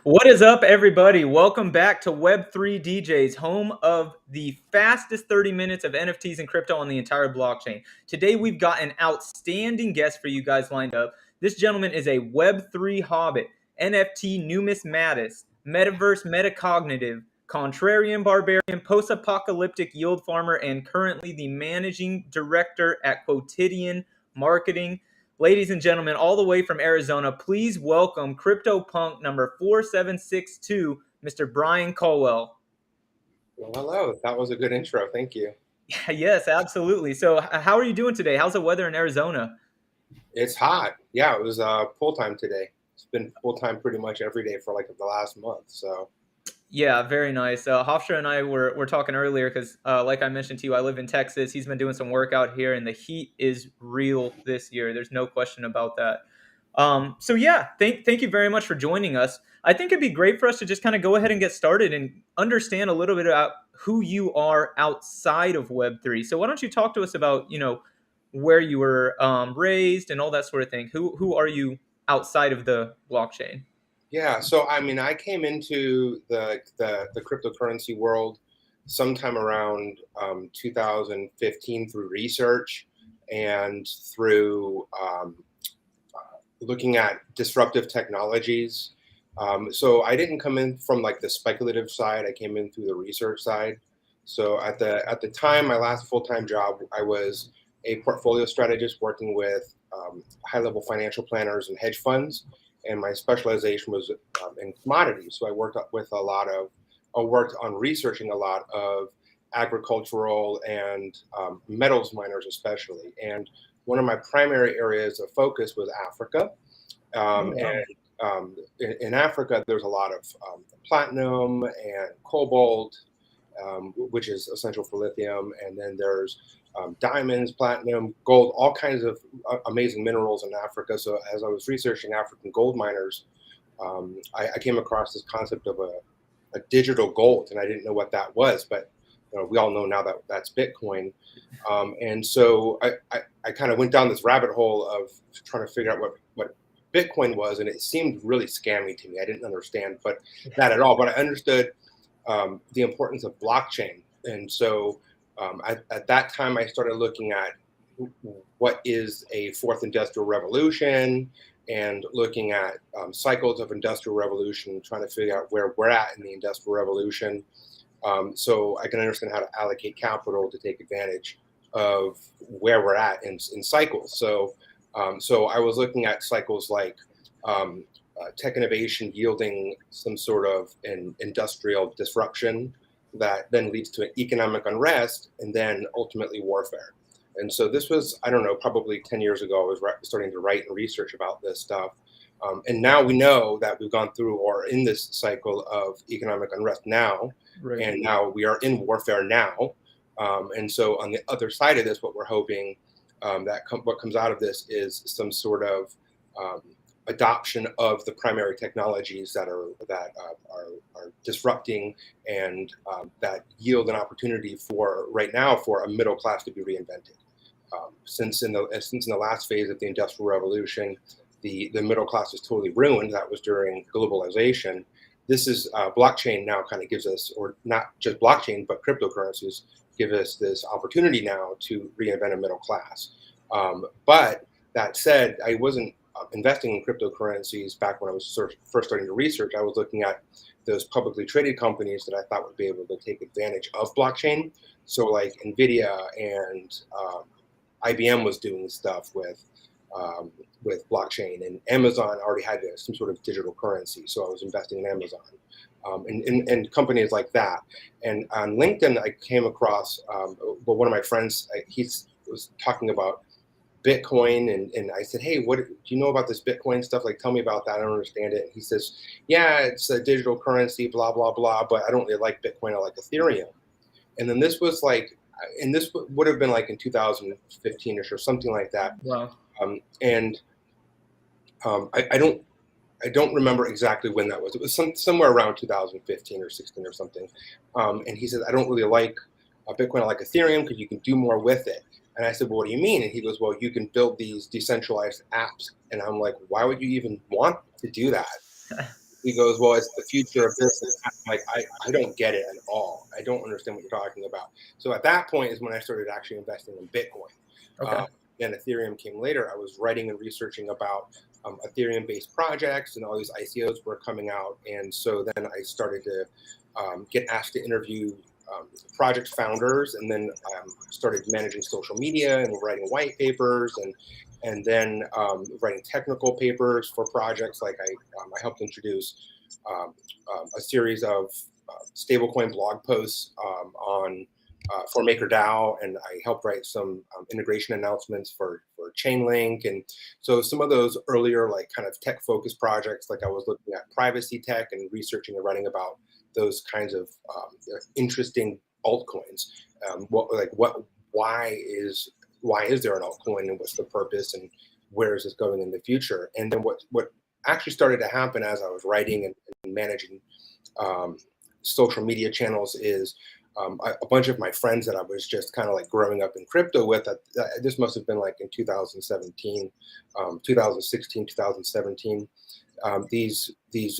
What is up, everybody? Welcome back to Web3 DJs, home of the fastest 30 minutes of NFTs and crypto on the entire blockchain. Today, we've got an outstanding guest for you guys lined up. This gentleman is a Web3 hobbit, NFT numismatist, metaverse metacognitive, contrarian barbarian, post-apocalyptic yield farmer, and currently the managing director at Quotidian Marketing. Ladies and gentlemen, all the way from Arizona, please welcome CryptoPunk number 4762, Mr. Brian Colwell. Well, hello. That was a good intro. Thank you. Yes, absolutely. So, how are you doing today? How's the weather in Arizona? It's hot. Yeah, it was full time today. It's been full time pretty much every day for like the last month. So Yeah, very nice. Hofstra and I were talking earlier because, like I mentioned to you, I live in Texas. He's been doing some work out here, and the heat is real this year. There's no question about that. So yeah, thank you very much for joining us. I think it'd be great for us to just kind of go ahead and get started and understand a little bit about who you are outside of Web3. So why don't you talk to us about where you were raised and all that sort of thing. Who are you outside of the blockchain? yeah, so I mean, I came into the cryptocurrency world sometime around 2015 through research and through looking at disruptive technologies. So I didn't come in from like the speculative side. I came in through the research side. So at the time, my last full-time job, I was a portfolio strategist working with high-level financial planners and hedge funds, and my specialization was in commodities. So I worked on researching a lot of agricultural and metals miners especially. And one of my primary areas of focus was Africa. Oh, wow. In Africa, there's a lot of platinum and cobalt, which is essential for lithium. And then there's diamonds, platinum, gold, all kinds of amazing minerals in Africa. So as I was researching African gold miners, I came across this concept of a digital gold, and I didn't know what that was, but we all know now that that's Bitcoin. And so I kind of went down this rabbit hole of trying to figure out what Bitcoin was, and it seemed really scammy to me. I didn't understand that at all, but I understood the importance of blockchain. And so at that time, I started looking at what is a fourth industrial revolution and looking at cycles of industrial revolution, trying to figure out where we're at in the industrial revolution. So I can understand how to allocate capital to take advantage of where we're at in cycles. So I was looking at cycles like tech innovation yielding some sort of an industrial disruption that then leads to an economic unrest and then ultimately warfare. And so this was, I don't know, probably 10 years ago, I was starting to write and research about this stuff. And now we know that we've gone through or in this cycle of economic unrest now, Right. and now we are in warfare now. And so on the other side of this, what we're hoping what comes out of this is some sort of adoption of the primary technologies that are disrupting and that yield an opportunity for right now for a middle class to be reinvented. Since in the last phase of the Industrial Revolution, the middle class was totally ruined. That was during globalization. This is blockchain now kind of gives us, or not just blockchain, but cryptocurrencies give us this opportunity now to reinvent a middle class. But that said, I wasn't investing in cryptocurrencies back when I was first starting to research. I was looking at those publicly traded companies that I thought would be able to take advantage of blockchain. So like NVIDIA and IBM was doing stuff with blockchain, and Amazon already had some sort of digital currency. So I was investing in Amazon and companies like that. And on LinkedIn, I came across one of my friends. He was talking about Bitcoin, and I said, hey, what do you know about this Bitcoin stuff? Like, tell me about that. I don't understand it. And he says, yeah, it's a digital currency, blah, blah, blah, but I don't really like Bitcoin. I like Ethereum. And then this was like, and this would have been like in 2015ish or something like that. Wow. I don't remember exactly when that was. It was somewhere around 2015 or 16 or something. And he said, I don't really like Bitcoin. I like Ethereum because you can do more with it. And I said, well, what do you mean? And he goes, well, you can build these decentralized apps. And I'm like, why would you even want to do that? he goes, well, it's the future of this. And I'm like, I don't get it at all. I don't understand what you're talking about. So at that point is when I started actually investing in Bitcoin. Okay. And Ethereum came later. I was writing and researching about Ethereum-based projects, and all these ICOs were coming out. And so then I started to get asked to interview project founders, and then started managing social media and writing white papers, and then writing technical papers for projects. Like I helped introduce a series of stablecoin blog posts on for MakerDAO, and I helped write some integration announcements for Chainlink. And so some of those earlier, like kind of tech focused projects, like I was looking at privacy tech and researching and writing about those kinds of interesting altcoins. Why is there an altcoin, and what's the purpose, and where is this going in the future? And then what actually started to happen as I was writing and managing social media channels is a bunch of my friends that I was just kind of like growing up in crypto with. This must have been like in 2017, 2016, 2017. These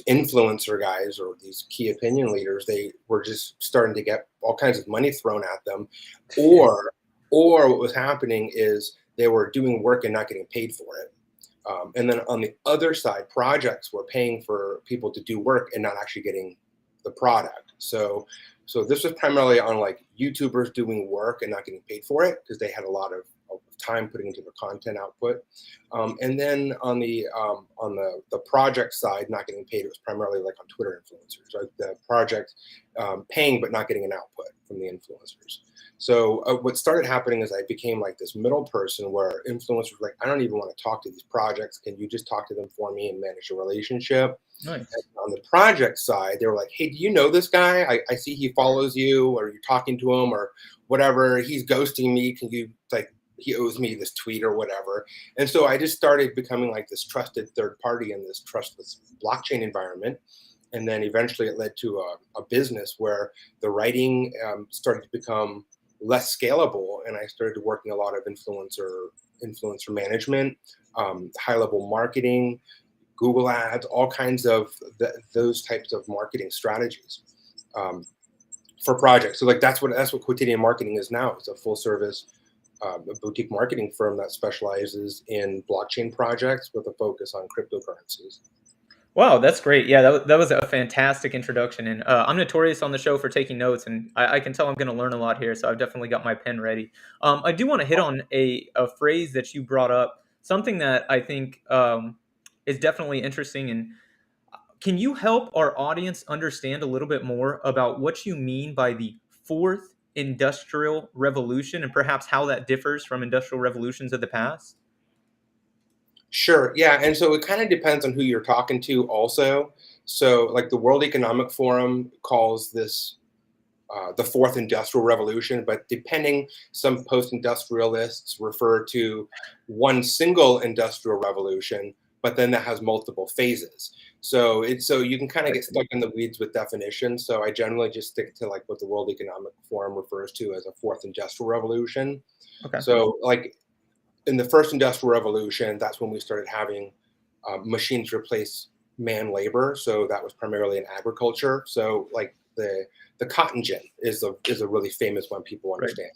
influencer guys, or these key opinion leaders, they were just starting to get all kinds of money thrown at them, or what was happening is they were doing work and not getting paid for it. And then on the other side, projects were paying for people to do work and not actually getting the product. So this was primarily on like YouTubers doing work and not getting paid for it because they had a lot of time putting into the content output. And then on the project side, not getting paid, it was primarily like on Twitter influencers, right? The project paying but not getting an output from the influencers. So what started happening is I became like this middle person where influencers were like, I don't even want to talk to these projects. Can you just talk to them for me and manage a relationship? Nice. And on the project side, they were like, hey, do you know this guy? I see he follows you, or you're talking to him or whatever. He's ghosting me. Can you, like, he owes me this tweet or whatever. And so I just started becoming like this trusted third party in this trustless blockchain environment. And then eventually it led to a business where the writing started to become less scalable. And I started working a lot of influencer management, high level marketing, Google ads, all kinds of those types of marketing strategies for projects. So like that's what Quotidian Marketing is now. It's a full service a boutique marketing firm that specializes in blockchain projects with a focus on cryptocurrencies. Wow, that's great. Yeah, that was a fantastic introduction. And I'm notorious on the show for taking notes, and I can tell I'm going to learn a lot here. So I've definitely got my pen ready. I do want to hit on a phrase that you brought up, something that I think is definitely interesting. And can you help our audience understand a little bit more about what you mean by the fourth industrial revolution, and perhaps how that differs from industrial revolutions of the past? Sure. Yeah. And so it kind of depends on who you're talking to also. So like the World Economic Forum calls this the fourth industrial revolution, but some post-industrialists refer to one single industrial revolution, but then that has multiple phases. So you can kind of get stuck in the weeds with definitions. So I generally just stick to like what the World Economic Forum refers to as a fourth industrial revolution. Okay. So like in the first industrial revolution, that's when we started having machines replace man labor. So that was primarily in agriculture. So like the cotton gin is a really famous one people understand.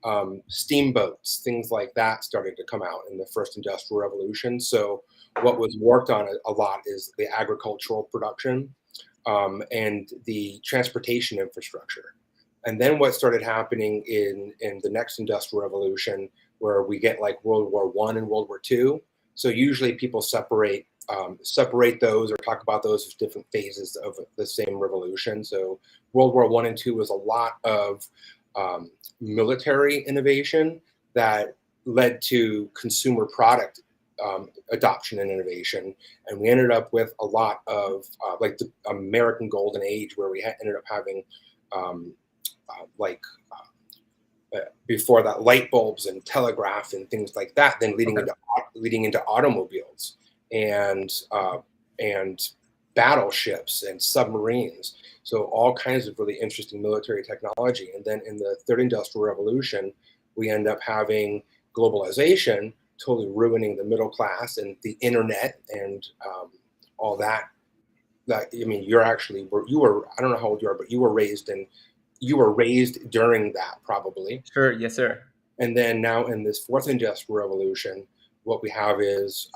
Right. Steamboats, things like that started to come out in the first industrial revolution. So what was worked on a lot is the agricultural production and the transportation infrastructure. And then what started happening in the next industrial revolution, where we get like World War I and World War II. So usually people separate those or talk about those as different phases of the same revolution. So World War I and II was a lot of military innovation that led to consumer product adoption and innovation. And we ended up with a lot of like the American Golden Age, where we ended up having before that, light bulbs and telegraph and things like that, then leading into automobiles and battleships and submarines. So all kinds of really interesting military technology. And then in the third industrial revolution, we end up having globalization totally ruining the middle class and the internet and all that that, I mean, you were, I don't know how old you are, but you were raised during that probably. Sure. Yes, sir. And then now in this fourth industrial revolution, what we have is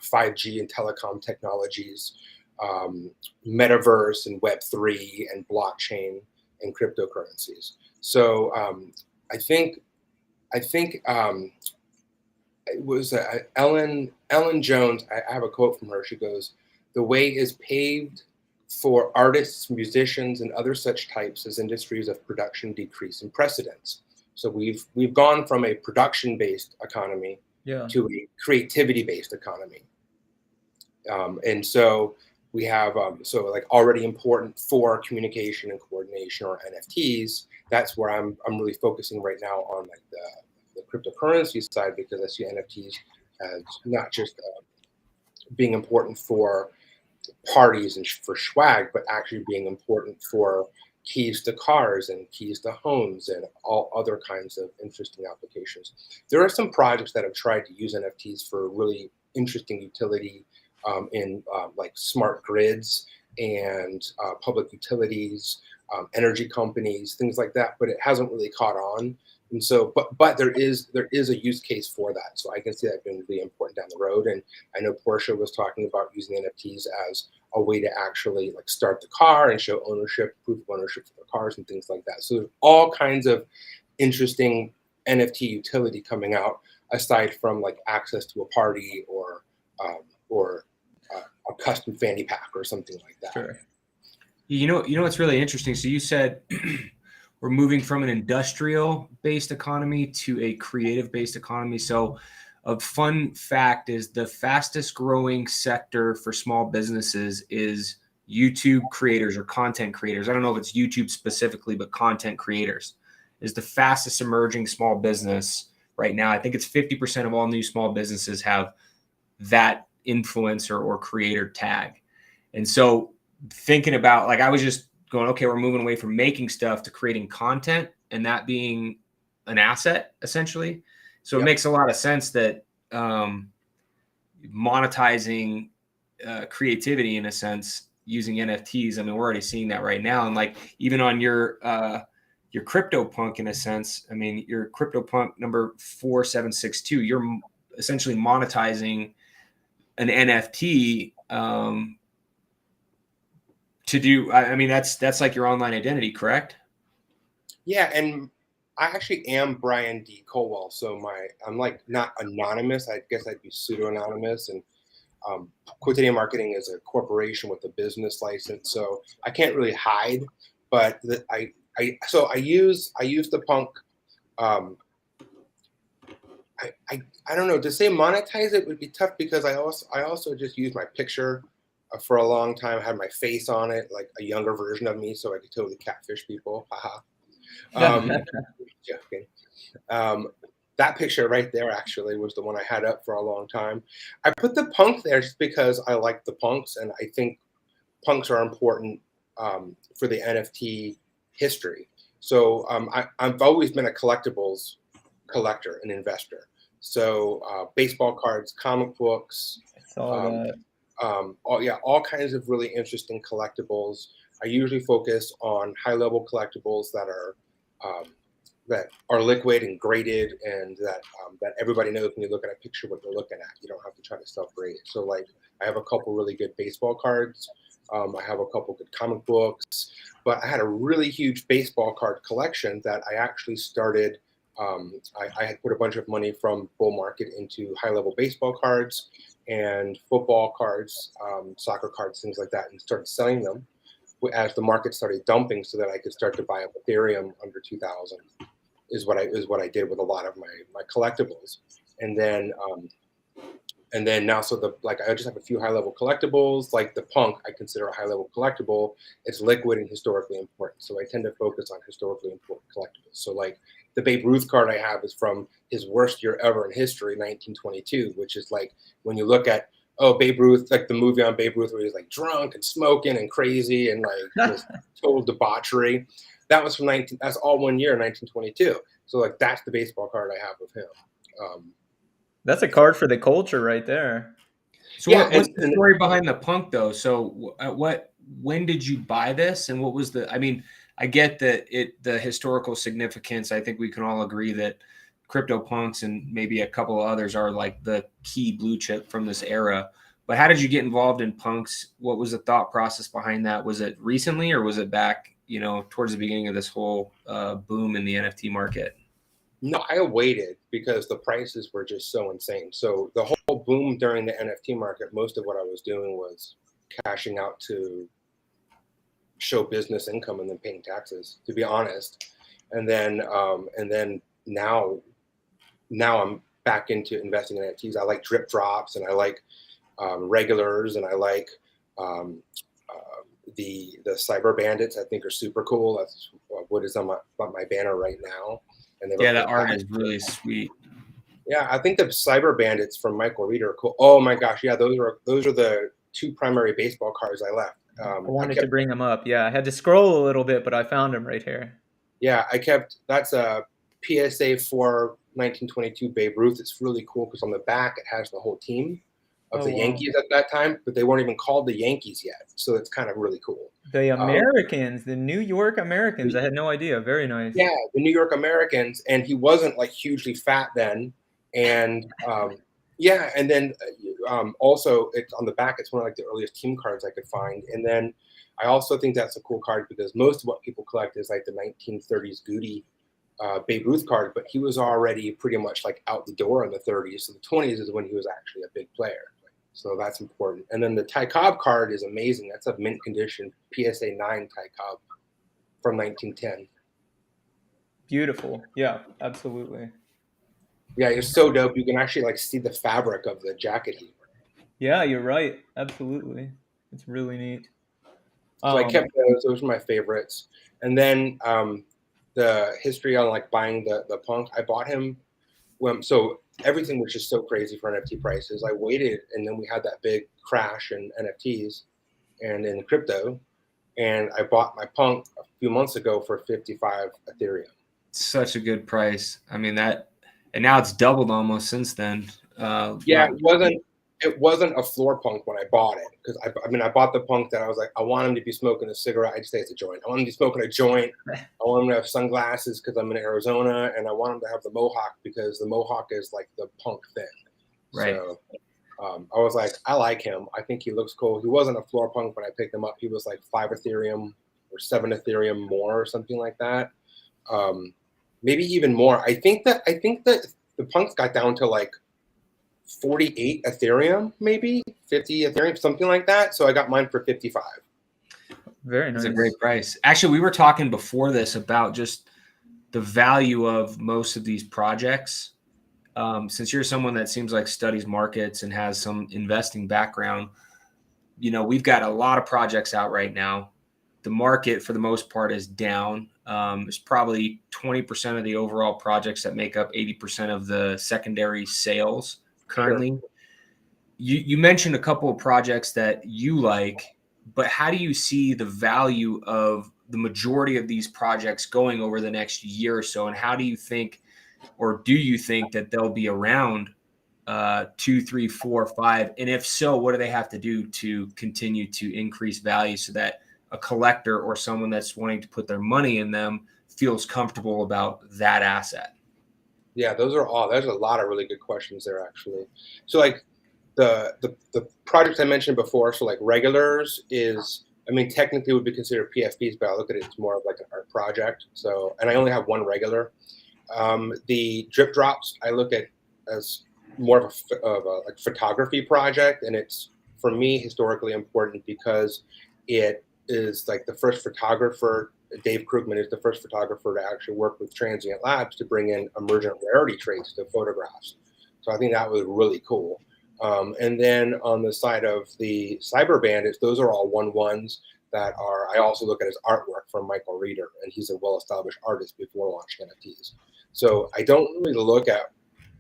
5G and telecom technologies, metaverse and Web3 and blockchain and cryptocurrencies. So I think it was Ellen Jones. I have a quote from her. She goes, "The way is paved for artists, musicians, and other such types as industries of production decrease in precedence." So we've gone from a production-based economy to a creativity-based economy, and so we have so like already important for communication and coordination or NFTs. That's where I'm really focusing right now on like the cryptocurrency side, because I see NFTs as not just being important for parties and for swag, but actually being important for keys to cars and keys to homes and all other kinds of interesting applications. There are some projects that have tried to use NFTs for really interesting utility in like smart grids and public utilities, energy companies, things like that, but it hasn't really caught on. And so, but there is a use case for that. So I can see that being really important down the road. And I know Porsche was talking about using NFTs as a way to actually like start the car and show ownership, proof of ownership for the cars and things like that. So there's all kinds of interesting NFT utility coming out, aside from like access to a party or a custom fanny pack or something like that. Sure. You know what's really interesting. So you said we're moving from an industrial-based economy to a creative-based economy. So a fun fact is the fastest growing sector for small businesses is YouTube creators or content creators. I don't know if it's YouTube specifically, but content creators is the fastest emerging small business right now. I think it's 50% of all new small businesses have that influencer or creator tag. And so thinking about, like, I was just going, okay, we're moving away from making stuff to creating content and that being an asset essentially. So It makes a lot of sense that monetizing creativity in a sense using NFTs. I mean, we're already seeing that right now. And like even on your CryptoPunk in a sense, I mean, your CryptoPunk number 4762, you're essentially monetizing an NFT to do. I mean, that's like your online identity, correct? Yeah, and I actually am Brian D. Colwell, so I'm like not anonymous. I guess I'd be pseudo-anonymous, and Quotidian Marketing is a corporation with a business license, so I can't really hide. But I use the punk. I don't know, to say monetize it would be tough, because I also just use my picture for a long time. I had my face on it, like a younger version of me, so I could totally catfish people. Haha. Joking. That picture right there actually was the one I had up for a long time. I put the punk there just because I like the punks, and I think punks are important for the NFT history. So I've always been a collectibles collector and investor. So baseball cards, comic books, all kinds of really interesting collectibles. I usually focus on high-level collectibles that are liquid and graded, and that everybody knows when you look at a picture what you're looking at. You don't have to try to self-grade it. So like I have a couple really good baseball cards. I have a couple good comic books, but I had a really huge baseball card collection that I actually started. I had put a bunch of money from bull market into high-level baseball cards and football cards, soccer cards, things like that, and started selling them as the market started dumping, so that I could start to buy up Ethereum under 2,000. Is what I did with a lot of my collectibles, and then now, so I just have a few high-level collectibles. Like the punk, I consider a high-level collectible. It's liquid and historically important, so I tend to focus on historically important collectibles. So like the Babe Ruth card I have is from his worst year ever in history, 1922, which is like when you look at Babe Ruth, like the movie on Babe Ruth where he's like drunk and smoking and crazy and like just total debauchery. That was from that's all one year, 1922. So like that's the baseball card I have of him. That's a card for the culture right there. So Yeah, what's the story behind the punk though? So when did you buy this, and what was the? I mean, I get that the historical significance. I think we can all agree that CryptoPunks and maybe a couple of others are like the key blue chip from this era. But how did you get involved in punks? What was the thought process behind that? Was it recently, or was it back, towards the beginning of this whole boom in the NFT market? No, I waited because the prices were just so insane. So the whole boom during the NFT market, most of what I was doing was cashing out to show business income and then paying taxes, to be honest. And then now I'm back into investing in NFTs. I like drip drops, and I like regulars, and I like the cyber bandits. I think are super cool. That's what is on my banner right now. And they that art is really sweet. Yeah, I think the cyber bandits from Michael Reeder are cool. Oh my gosh, yeah, those are the two primary baseball cards I left. I wanted to bring them up. Yeah, I had to scroll a little bit, but I found them right here. Yeah, that's a PSA for 1922 Babe Ruth. It's really cool because on the back it has the whole team of the Yankees at that time, but they weren't even called the Yankees yet. So it's kind of really cool. The Americans, the New York Americans. I had no idea. Very nice. Yeah, the New York Americans, and he wasn't like hugely fat then. And yeah, and then also it's on the back. It's one of like the earliest team cards I could find. And then I also think that's a cool card because most of what people collect is like the 1930s Goody Babe Ruth card, but he was already pretty much like out the door in the 30s. So the 20s is when he was actually a big player. So that's important. And then the Ty Cobb card is amazing. That's a mint condition PSA 9 Ty Cobb from 1910. Beautiful. Yeah, absolutely. Yeah, it's so dope. You can actually like see the fabric of the jacket here. Yeah, you're right. Absolutely. It's really neat. So I kept those. Those were my favorites. And then the history on like buying the punk, I bought him so everything was just so crazy for NFT prices. I waited, and then we had that big crash in NFTs and in crypto, and I bought my punk a few months ago for 55 Ethereum. Such a good price. I mean that, and now it's doubled almost since then. Yeah, it wasn't a floor punk when I bought it, because I bought the punk that I was like, I want him to be smoking a cigarette. I just say it's a joint. I want him to be smoking a joint. I want him to have sunglasses because I'm in Arizona, and I want him to have the mohawk because the mohawk is like the punk thing. Right. So I was like, I like him. I think he looks cool. He wasn't a floor punk when I picked him up. He was like 5 Ethereum or 7 Ethereum more or something like that. Maybe even more. I think that the punks got down to like 48 Ethereum, maybe 50 Ethereum, something like that. So I got mine for 55. Very nice. It's a great price. Actually, we were talking before this about just the value of most of these projects. Since you're someone that seems like studies markets and has some investing background, we've got a lot of projects out right now. The market, for the most part, is down. There's probably 20% of the overall projects that make up 80% of the secondary sales currently. Sure. You mentioned a couple of projects that you like, but how do you see the value of the majority of these projects going over the next year or so? And how do you think, or do you think that they'll be around 2, 3, 4, 5? And if so, what do they have to do to continue to increase value so that a collector or someone that's wanting to put their money in them feels comfortable about that asset? Yeah, there's a lot of really good questions there, actually. So like the projects I mentioned before, so like regulars is, technically would be considered PFPs, but I look at it as more of like an art project. So, and I only have one regular. The drip drops I look at as more of a like photography project, and it's for me historically important because it is like the first photographer. Dave Krugman is the first photographer to actually work with Transient Labs to bring in emergent rarity traits to photographs. So I think that was really cool. And then on the side of the cyber bandits, those are all 1/1s that are, I also look at as artwork from Michael Reeder, and he's a well-established artist before launching NFTs. So I don't really look at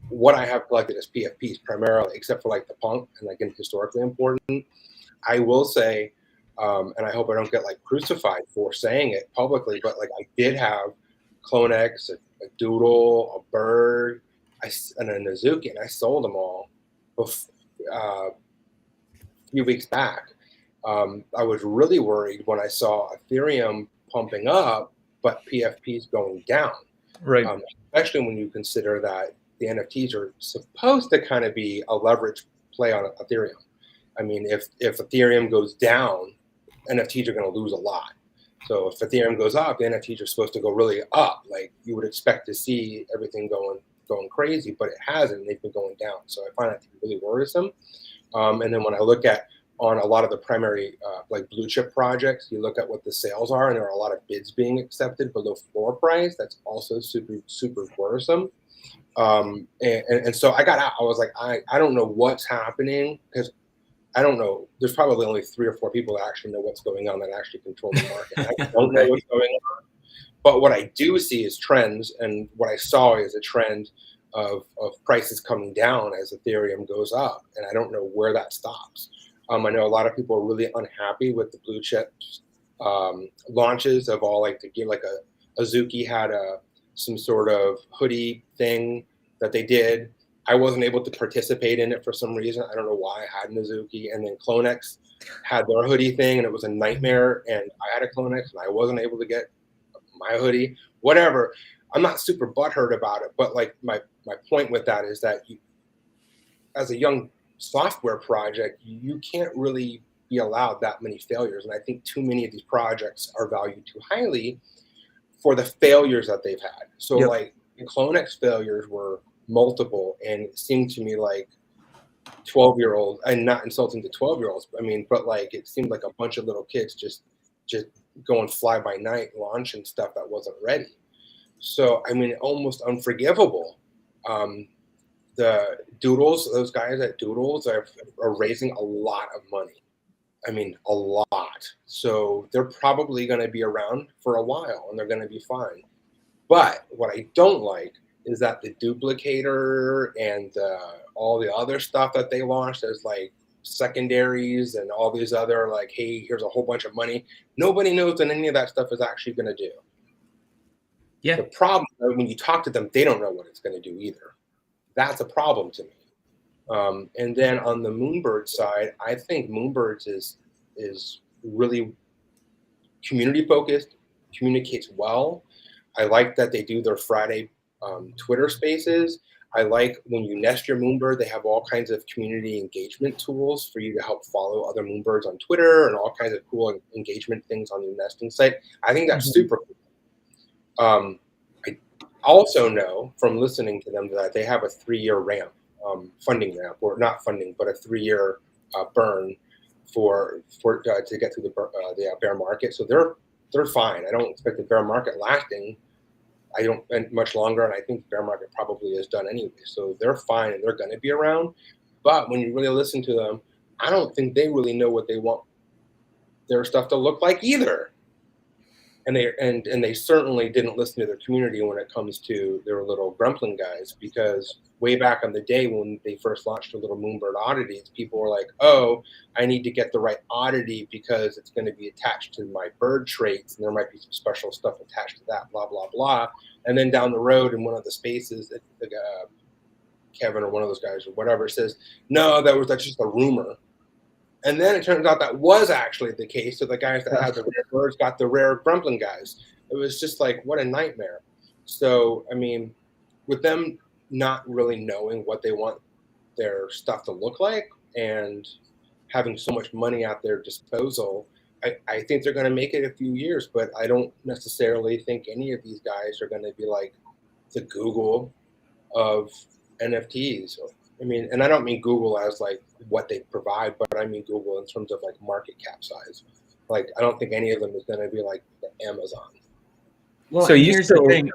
what I have collected as PFPs primarily, except for like the punk and like historically important. I will say, and I hope I don't get like crucified for saying it publicly, but like I did have Clonex, a Doodle, a Bird, and a Nazuki, and I sold them all few weeks back, I was really worried when I saw Ethereum pumping up, but PFP's going down. Right. Especially when you consider that the NFTs are supposed to kind of be a leverage play on Ethereum. I mean, if Ethereum goes down, NFTs are going to lose a lot. So if Ethereum goes up, the NFTs are supposed to go really up. Like you would expect to see everything going crazy, but it hasn't. They've been going down. So I find that to be really worrisome. And then when I look at on a lot of the primary like blue chip projects, you look at what the sales are, and there are a lot of bids being accepted below floor price. That's also super worrisome. And so I got out. I was like, I don't know what's happening, because I don't know. There's probably only 3 or 4 people that actually know what's going on, that actually control the market. I don't know what's going on. But what I do see is trends, and what I saw is a trend of prices coming down as Ethereum goes up, and I don't know where that stops. I know a lot of people are really unhappy with the blue chips launches of all, like the game, like Azuki had some sort of hoodie thing that they did. I wasn't able to participate in it for some reason. I don't know why I had an Azuki. And then Clonex had their hoodie thing, and it was a nightmare. And I had a Clonex, and I wasn't able to get my hoodie. Whatever. I'm not super butthurt about it, but like my point with that is that you, as a young software project, you can't really be allowed that many failures. And I think too many of these projects are valued too highly for the failures that they've had. So like the Clonex failures were multiple, and it seemed to me like 12-year-olds, and not insulting to 12-year-olds, I mean, but like it seemed like a bunch of little kids just going fly by night launching stuff that wasn't ready. So I mean, almost unforgivable. The Doodles, those guys at Doodles are raising a lot of money. I mean, a lot. So they're probably going to be around for a while, and they're going to be fine. But what I don't like is that the duplicator and all the other stuff that they launched as like secondaries and all these other like, hey, here's a whole bunch of money. Nobody knows what any of that stuff is actually going to do. Yeah. The problem when you talk to them, they don't know what it's going to do either. That's a problem to me. And then on the Moonbird side, I think Moonbirds is really community focused, communicates well. I like that they do their Friday Twitter spaces. I like when you nest your Moonbird, they have all kinds of community engagement tools for you to help follow other Moonbirds on Twitter, and all kinds of cool engagement things on your nesting site. I think that's super cool. I also know from listening to them that they have a 3-year ramp, funding ramp, or not funding, but a 3-year burn for to get through the bear market. So they're fine. I don't expect the bear market lasting. I don't much longer, and I think the bear market probably is done anyway. So they're fine, and they're going to be around. But when you really listen to them, I don't think they really know what they want their stuff to look like either. And they certainly didn't listen to their community when it comes to their little Grumpling guys, because way back on the day when they first launched the little Moonbird oddities, people were like, oh, I need to get the right oddity because it's going to be attached to my bird traits, and there might be some special stuff attached to that, blah, blah, blah. And then down the road in one of the spaces, Kevin or one of those guys or whatever says, no, that's just a rumor. And then it turns out that was actually the case. So the guys that had the rare birds got the rare Grumpling guys. It was just like, what a nightmare. So, I mean, with them not really knowing what they want their stuff to look like and having so much money at their disposal, I think they're going to make it a few years, but I don't necessarily think any of these guys are going to be like the Google of NFTs. I mean, and I don't mean Google as like what they provide, but I mean Google in terms of like market cap size. Like, I don't think any of them is going to be like the Amazon. Well, so here's the thing.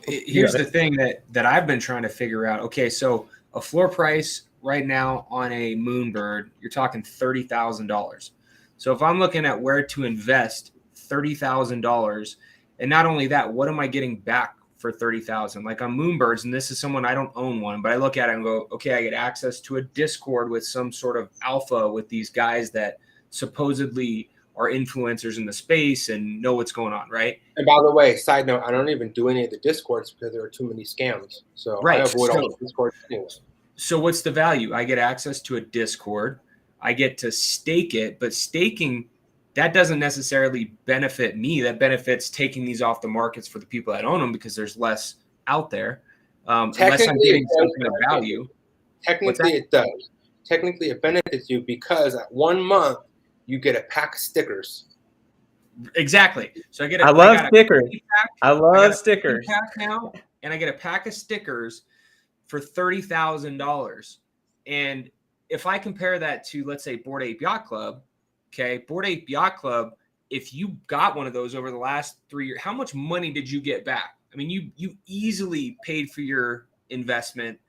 Here's the thing that I've been trying to figure out. Okay, so a floor price right now on a Moonbird, you're talking $30,000. So if I'm looking at where to invest $30,000, and not only that, what am I getting back for $30,000? Like on Moonbirds, and this is someone, I don't own one, but I look at it and go, okay, I get access to a Discord with some sort of alpha with these guys that supposedly are influencers in the space and know what's going on, right? And by the way, side note, I don't even do any of the Discords because there are too many scams. So I avoid all the Discords anyway. So what's the value? I get access to a Discord. I get to stake it, but staking, that doesn't necessarily benefit me. That benefits taking these off the markets for the people that own them because there's less out there. Unless I'm getting some kind of value. Technically, it does. Technically, it benefits you because at 1 month, you get a pack of stickers. Exactly. So I love stickers. I love stickers now, and I get a pack of stickers for $30,000. And if I compare that to, let's say, Bored Ape Yacht Club, okay, Bored Ape Yacht Club, if you got one of those over the last 3 years, how much money did you get back? I mean, you easily paid for your investment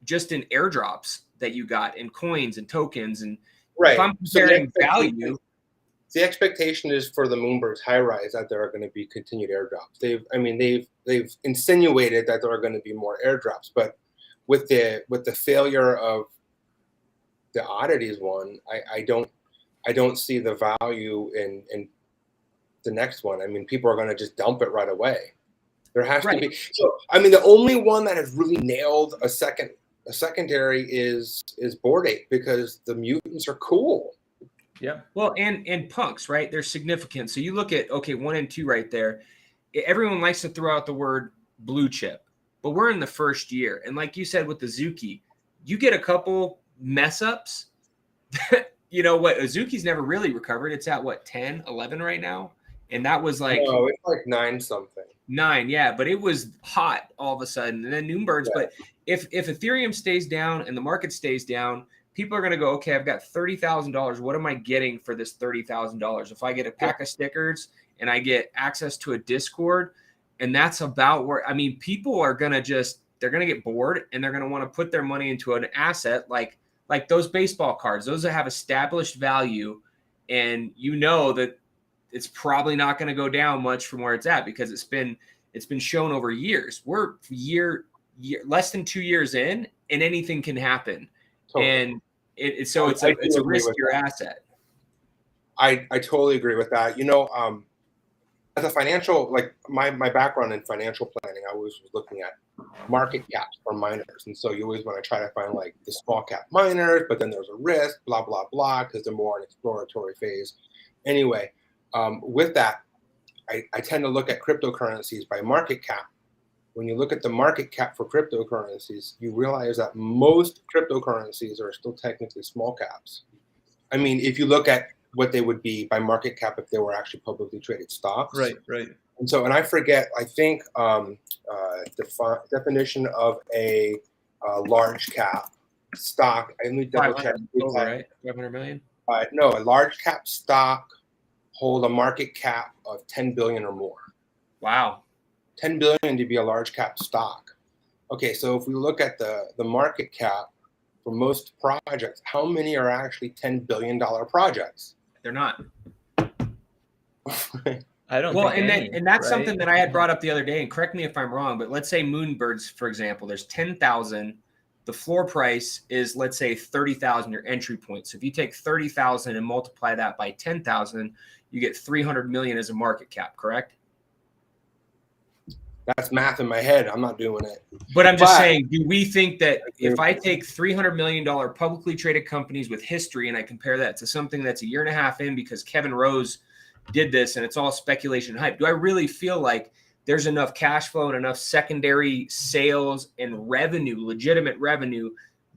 just in airdrops that you got, in coins and tokens. And right. If I'm comparing value, the expectation is for the Moonbirds high rise that there are going to be continued airdrops. They've insinuated that there are going to be more airdrops, but with the failure of the oddities one, I don't see the value in the next one. I mean, people are going to just dump it right away. There has to be. So I mean, the only one that has really nailed a secondary is Bored Ape, because the mutants are cool. Yeah. Well, and punks, right? They're significant. So you look at, okay, 1 and 2 right there. Everyone likes to throw out the word blue chip, but we're in the first year. And like you said with the Zuki, you get a couple mess ups. You know what? Azuki's never really recovered. It's at what, 10, 11 right now? And that was like, no, it's like 9 something. 9, yeah, but it was hot all of a sudden. And then Moonbirds. Yeah. But if Ethereum stays down and the market stays down, people are going to go, okay, I've got $30,000. What am I getting for this $30,000? If I get a pack of stickers and I get access to a Discord, and that's about where, I mean, people are going to they're going to get bored, and they're going to want to put their money into an asset like those baseball cards, those that have established value. And you know that it's probably not going to go down much from where it's at, because it's been shown over years. We're less than 2 years in, and anything can happen. Totally. And it's a riskier asset. I totally agree with that. You know, as a financial, like my background in financial planning, I always was looking at market caps for miners. And so you always want to try to find like the small cap miners, but then there's a risk, blah, blah, blah, because they're more in exploratory phase. Anyway, with that, I tend to look at cryptocurrencies by market cap. When you look at the market cap for cryptocurrencies, you realize that most cryptocurrencies are still technically small caps. I mean, if you look at what they would be by market cap if they were actually publicly traded stocks. Right. And so, and I forget, I think definition of a large cap stock, I need to double check. Right? 500 million? No, a large cap stock hold a market cap of 10 billion or more. Wow. 10 billion to be a large cap stock. Okay, so if we look at the market cap for most projects, how many are actually $10 billion projects? They're not. I don't. Well, think and that's something that I had brought up the other day. And correct me if I'm wrong, but let's say Moonbirds, for example, there's 10,000. The floor price is, let's say, 30,000. Your entry point. So if you take 30,000 and multiply that by 10,000, you get 300 million as a market cap. Correct? That's math in my head. I'm not doing it. But I'm just saying, do we think that if I take $300 million publicly traded companies with history and I compare that to something that's a year and a half in because Kevin Rose did this and it's all speculation hype, do I really feel like there's enough cash flow and enough secondary sales and revenue, legitimate revenue,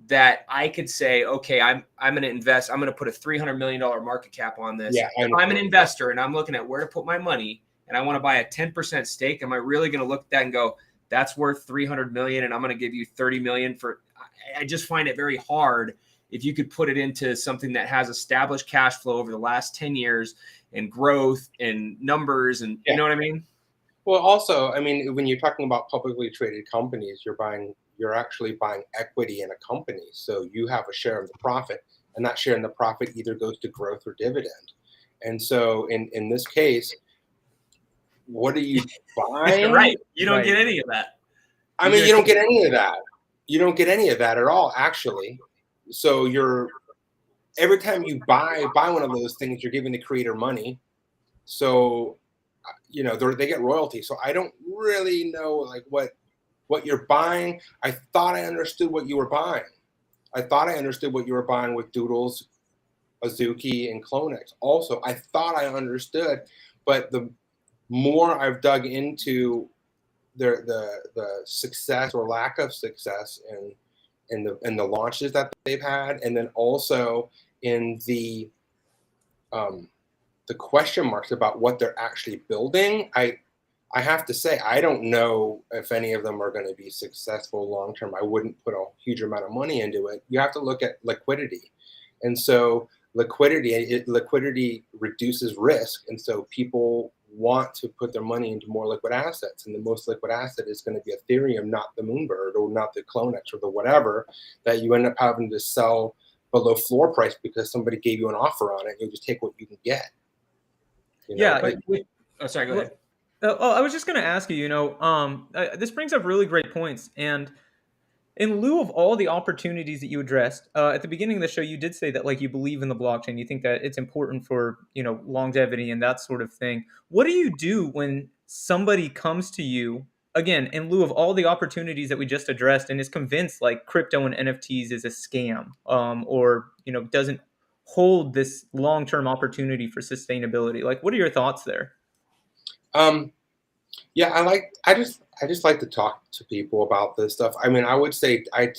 that I could say, okay, I'm going to invest. I'm going to put a $300 million market cap on this. Yeah, if I'm an investor and I'm looking at where to put my money, and I want to buy a 10% stake, am I really going to look at that and go, that's worth 300 million and I'm going to give you 30 million for? I just find it very hard if you could put it into something that has established cash flow over the last 10 years and growth and numbers, and you know what I mean? Well, also, I mean, when you're talking about publicly traded companies, you're actually buying equity in a company. So you have a share of the profit, and that share in the profit either goes to growth or dividend. And so in this case, what are you buying? Right. You don't get any of that. I mean, you don't get any of that. You don't get any of that at all, actually. So every time you buy one of those things, you're giving the creator money. So, you know, they get royalty. So I don't really know like what you're buying. I thought I understood what you were buying. I thought I understood what you were buying with Doodles Azuki, and Clonex. Also, I thought I understood, but the more I've dug into the success or lack of success in the launches that they've had, and then also in the question marks about what they're actually building, I have to say, I don't know if any of them are going to be successful long term. I wouldn't put a huge amount of money into it. You have to look at liquidity. And so liquidity reduces risk. And so people want to put their money into more liquid assets. And the most liquid asset is going to be Ethereum, not the Moonbird or not the Clonex or the whatever that you end up having to sell below floor price because somebody gave you an offer on it. You just take what you can get. You know, Oh, sorry, go ahead. I was just going to ask you, this brings up really great points. And in lieu of all the opportunities that you addressed at the beginning of the show, you did say that like you believe in the blockchain. You think that it's important for, longevity and that sort of thing. What do you do when somebody comes to you, again, in lieu of all the opportunities that we just addressed, and is convinced like crypto and NFTs is a scam, or, doesn't hold this long-term opportunity for sustainability? Like, what are your thoughts there? Yeah, I just like to talk to people about this stuff. I mean, I would say I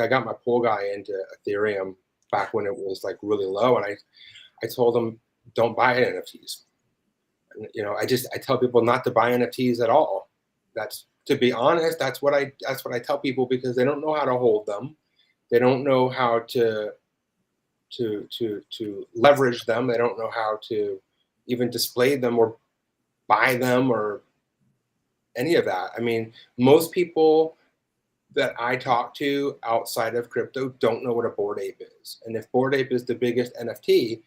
got my pool guy into Ethereum back when it was like really low, and I told him don't buy NFTs. I tell people not to buy NFTs at all. That's, to be honest, that's what I tell people, because they don't know how to hold them. They don't know how to leverage them. They don't know how to even display them or buy them or any of that. I mean, most people that I talk to outside of crypto don't know what a Bored Ape is. And if Bored Ape is the biggest NFT,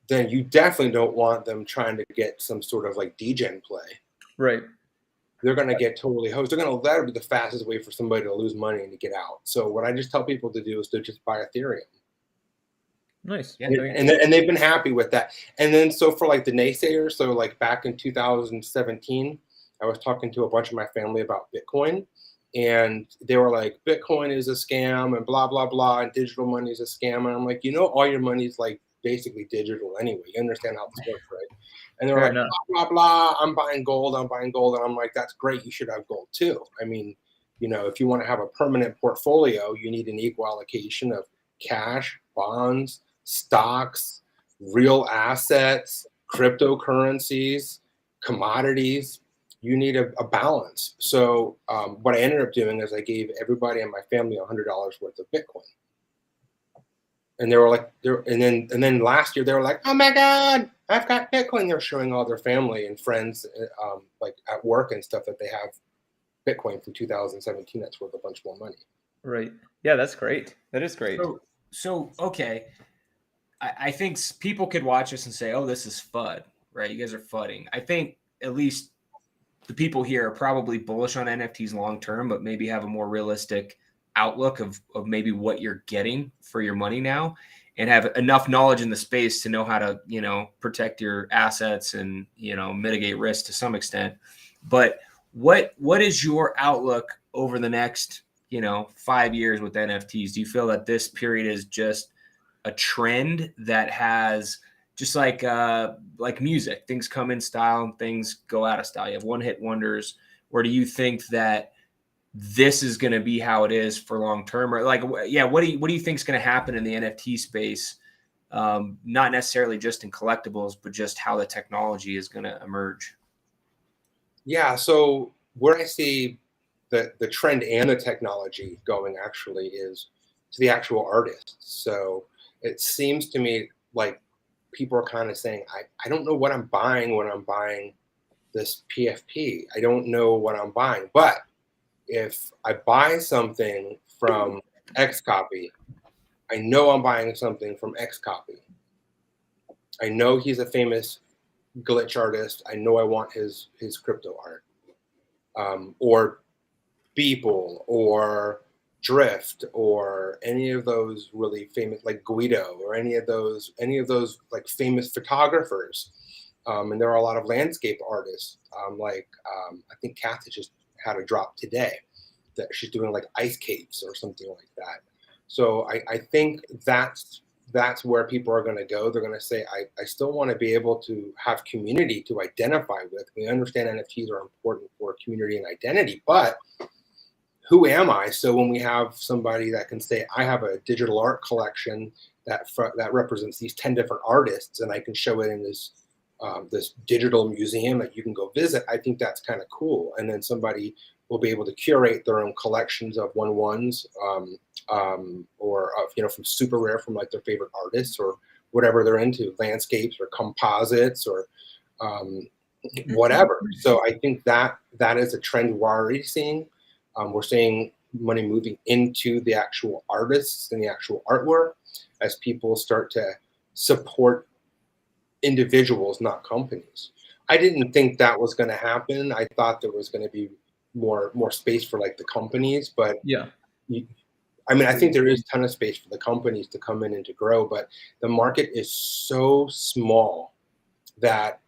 then you definitely don't want them trying to get some sort of like degen play. Right. They're going to get totally hosed. That'll be the fastest way for somebody to lose money and to get out. So what I just tell people to do is to just buy Ethereum. Nice. Yeah. And they've been happy with that. And then, so for like the naysayers, so like back in 2017, I was talking to a bunch of my family about Bitcoin, and they were like, Bitcoin is a scam and blah, blah, blah, and digital money is a scam. And I'm like, all your money is like basically digital anyway. You understand how this works, right? And they're Fair like, enough. blah, blah, blah, I'm buying gold. And I'm like, that's great. You should have gold too. I mean, if you want to have a permanent portfolio, you need an equal allocation of cash, bonds, stocks, real assets, cryptocurrencies, commodities. You need a balance. So what I ended up doing is I gave everybody in my family $100 worth of Bitcoin. And they were like, and then last year they were like, oh my God, I've got Bitcoin. They're showing all their family and friends, like at work and stuff, that they have Bitcoin from 2017 that's worth a bunch more money. Right. Yeah, that's great. That is great. So okay. I think people could watch us and say, oh, this is FUD, right? You guys are fudding. I think at least the people here are probably bullish on NFTs long term, but maybe have a more realistic outlook of maybe what you're getting for your money now, and have enough knowledge in the space to know how to, protect your assets and, mitigate risk to some extent. But what is your outlook over the next, 5 years with NFTs? Do you feel that this period is just a trend that has, just like music, things come in style and things go out of style? You have one-hit wonders. Or do you think that this is going to be how it is for long term? Or what do you think is going to happen in the NFT space? Not necessarily just in collectibles, but just how the technology is going to emerge. Yeah. So where I see the trend and the technology going actually is to the actual artists. So it seems to me like people are kind of saying, I don't know what I'm buying when I'm buying this PFP. I don't know what I'm buying. But if I buy something from X copy, I know I'm buying something from X copy. I know he's a famous glitch artist. I know I want his crypto art. Or Beeple or Drift or any of those really famous, like Guido, or any of those like famous photographers. And there are a lot of landscape artists. I think Kathy just had a drop today that she's doing like ice capes or something like that. So I think that's that's where people are going to go. They're going to say, I still want to be able to have community to identify with. We understand NFTs are important for community and identity, but who am I? So when we have somebody that can say, I have a digital art collection that represents these 10 different artists, and I can show it in this digital museum that you can go visit, I think that's kind of cool. And then somebody will be able to curate their own collections of one-ones, or from super rare from like their favorite artists or whatever they're into, landscapes or composites or whatever. So I think that is a trend we're already seeing. We're seeing money moving into the actual artists and the actual artwork as people start to support individuals, not companies. I didn't think that was going to happen. I thought there was going to be more space for like the companies, but yeah, I think there is a ton of space for the companies to come in and to grow, but the market is so small that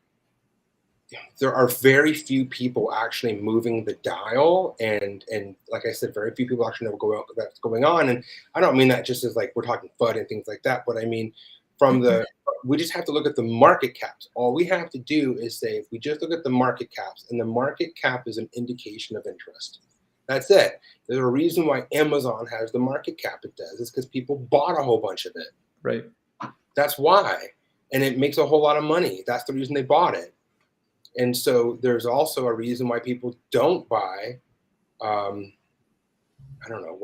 there are very few people actually moving the dial, and like I said, very few people actually know what's going on. And I don't mean that just as like we're talking FUD and things like that, but I mean we just have to look at the market caps. All we have to do is say, if we just look at the market caps, and the market cap is an indication of interest. That's it. There's a reason why Amazon has the market cap it does. It's because people bought a whole bunch of it. right. That's why. And it makes a whole lot of money. That's the reason they bought it. And so there's also a reason why people don't buy. I don't know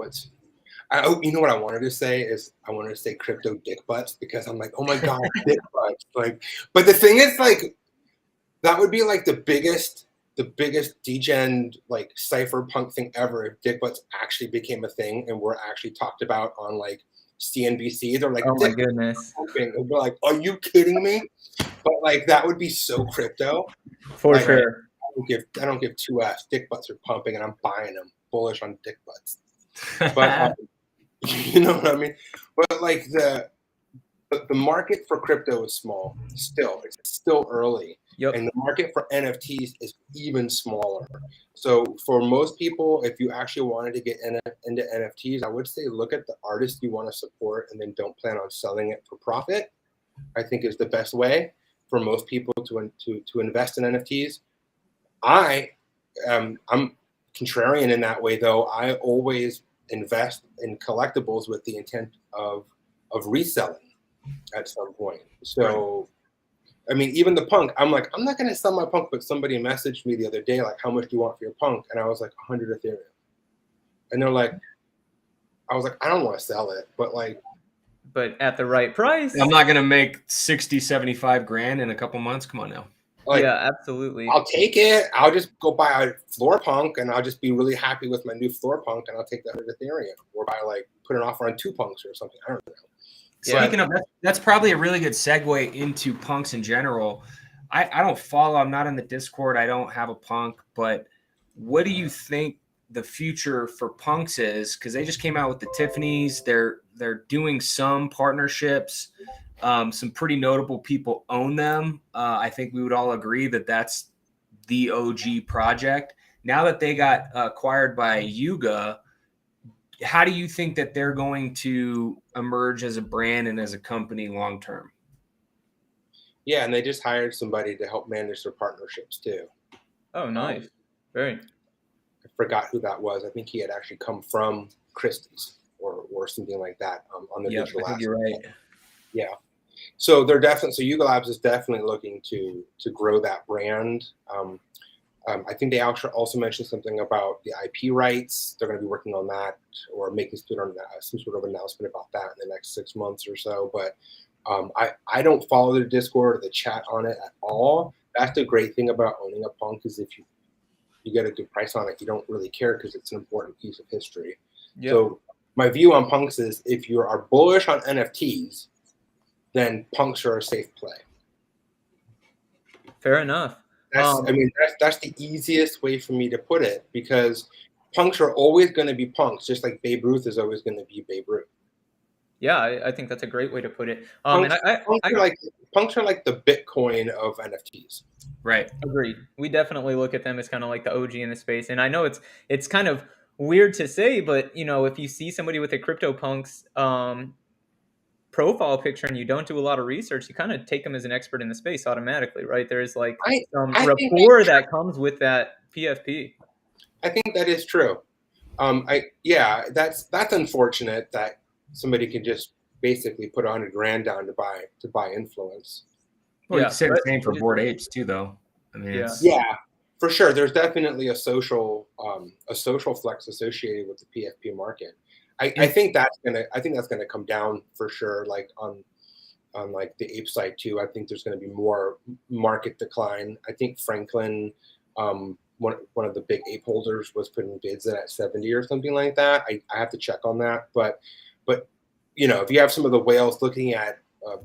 you know what I wanted to say is I wanted to say crypto dick butts, because I'm like, oh my God, dick butts. Like, but the thing is, like, that would be like the biggest degen like cypherpunk thing ever if dick butts actually became a thing and were actually talked about on like CNBC. They're like, Oh my goodness. They'd be like, are you kidding me? But like that would be so crypto. For like, sure. I don't give two F's. Dick butts are pumping, and I'm buying them. Bullish on dick butts. But you know what I mean? But like the market for crypto is small still. It's still early. Yep. And the market for NFTs is even smaller. So for most people, if you actually wanted to get into NFTs, I would say look at the artist you want to support, and then don't plan on selling it for profit. I think is the best way for most people to invest in NFTs. I'm contrarian in that way, though. I always invest in collectibles with the intent of reselling at some point. So, I mean, even the punk, I'm like, I'm not going to sell my punk, but somebody messaged me the other day, like, how much do you want for your punk? And I was like, 100 Ethereum. And they're like, I was like, I don't want to sell it, but like, but at the right price. I'm not going to make 60, 75 grand in a couple months. Come on now. Like, yeah, absolutely. I'll take it. I'll just go buy a floor punk, and I'll just be really happy with my new floor punk, and I'll take that 100 Ethereum, or buy like put an offer on 2 punks or something. I don't know. Speaking of, that's probably a really good segue into punks in general. I don't follow. I'm not in the Discord. I don't have a punk. But what do you think the future for punks is? Because they just came out with the Tiffany's. They're doing some partnerships. Some pretty notable people own them. I think we would all agree that that's the OG project. Now that they got acquired by Yuga, how do you think that they're going to emerge as a brand and as a company long term? Yeah, and they just hired somebody to help manage their partnerships too. Oh, nice. Very. I forgot who that was. I think he had actually come from Christie's or something like that on the digital I think asset. you're right. Yeah. So they're definitely, so Yuga Labs is definitely looking to grow that brand. I think they also mentioned something about the IP rights. They're going to be working on that, or making some sort of announcement about that in the next 6 months or so. But I don't follow the Discord or the chat on it at all. That's the great thing about owning a punk, is if you get a good price on it, you don't really care because it's an important piece of history. Yep. So my view on punks is, if you are bullish on NFTs, then punks are a safe play. Fair enough. That's the easiest way for me to put it, because punks are always going to be punks, just like Babe Ruth is always going to be Babe Ruth. Yeah, I think that's a great way to put it. Punks are like the Bitcoin of NFTs. Right. Agreed. We definitely look at them as kind of like the OG in the space. And I know it's kind of weird to say, but if you see somebody with a CryptoPunks profile picture and you don't do a lot of research, you kind of take them as an expert in the space automatically, right? There's like some I think rapport that comes with that PFP. I think that is true. That's unfortunate that somebody can just basically put $100,000 down to buy influence. Well, Yeah, you said the but same for it is- Bored Apes too, though. I mean, Yeah. it's, Yeah, for sure. There's definitely a social flex associated with the PFP market. I think that's gonna come down for sure. Like on like the ape side too. I think there's gonna be more market decline. I think Franklin, one of the big ape holders, was putting bids in at 70 or something like that. I have to check on that, but if you have some of the whales looking at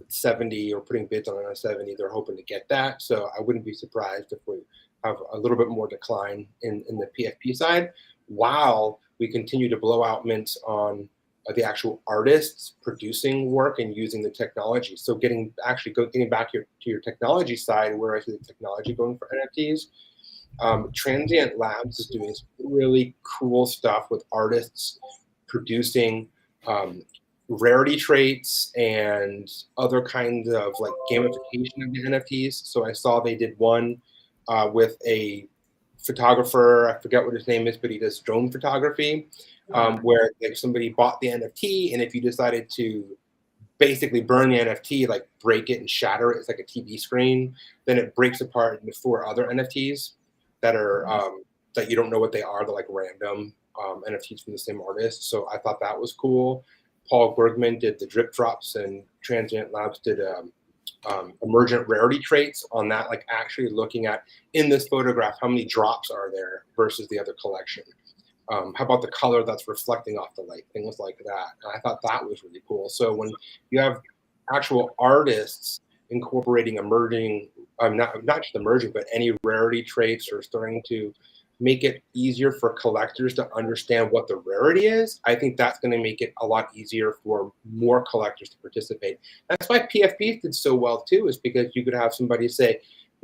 70 or putting bids on a 70, they're hoping to get that. So I wouldn't be surprised if we have a little bit more decline in the PFP side, while we continue to blow out mints on the actual artists producing work and using the technology. So getting back to your technology side, where I see the technology going for NFTs, Transient Labs is doing some really cool stuff with artists producing rarity traits and other kinds of like gamification of the NFTs. So I saw they did one with a photographer. I forget what his name is, but he does drone photography, where like somebody bought the NFT, and if you decided to basically burn the NFT, like break it and shatter it, it's like a TV screen, then it breaks apart into 4 other NFTs that are that you don't know what they are. They're like random NFTs from the same artist. So I thought that was cool. Paul Bergman did the drip drops, and Transient Labs did emergent rarity traits on that, like actually looking at, in this photograph, how many drops are there versus the other collection. How about the color that's reflecting off the light, things like that. And I thought that was really cool. So when you have actual artists incorporating emerging, not just emerging, but any rarity traits, or starting to make it easier for collectors to understand what the rarity is, I think that's going to make it a lot easier for more collectors to participate. That's why PFP did so well too, is because you could have somebody say,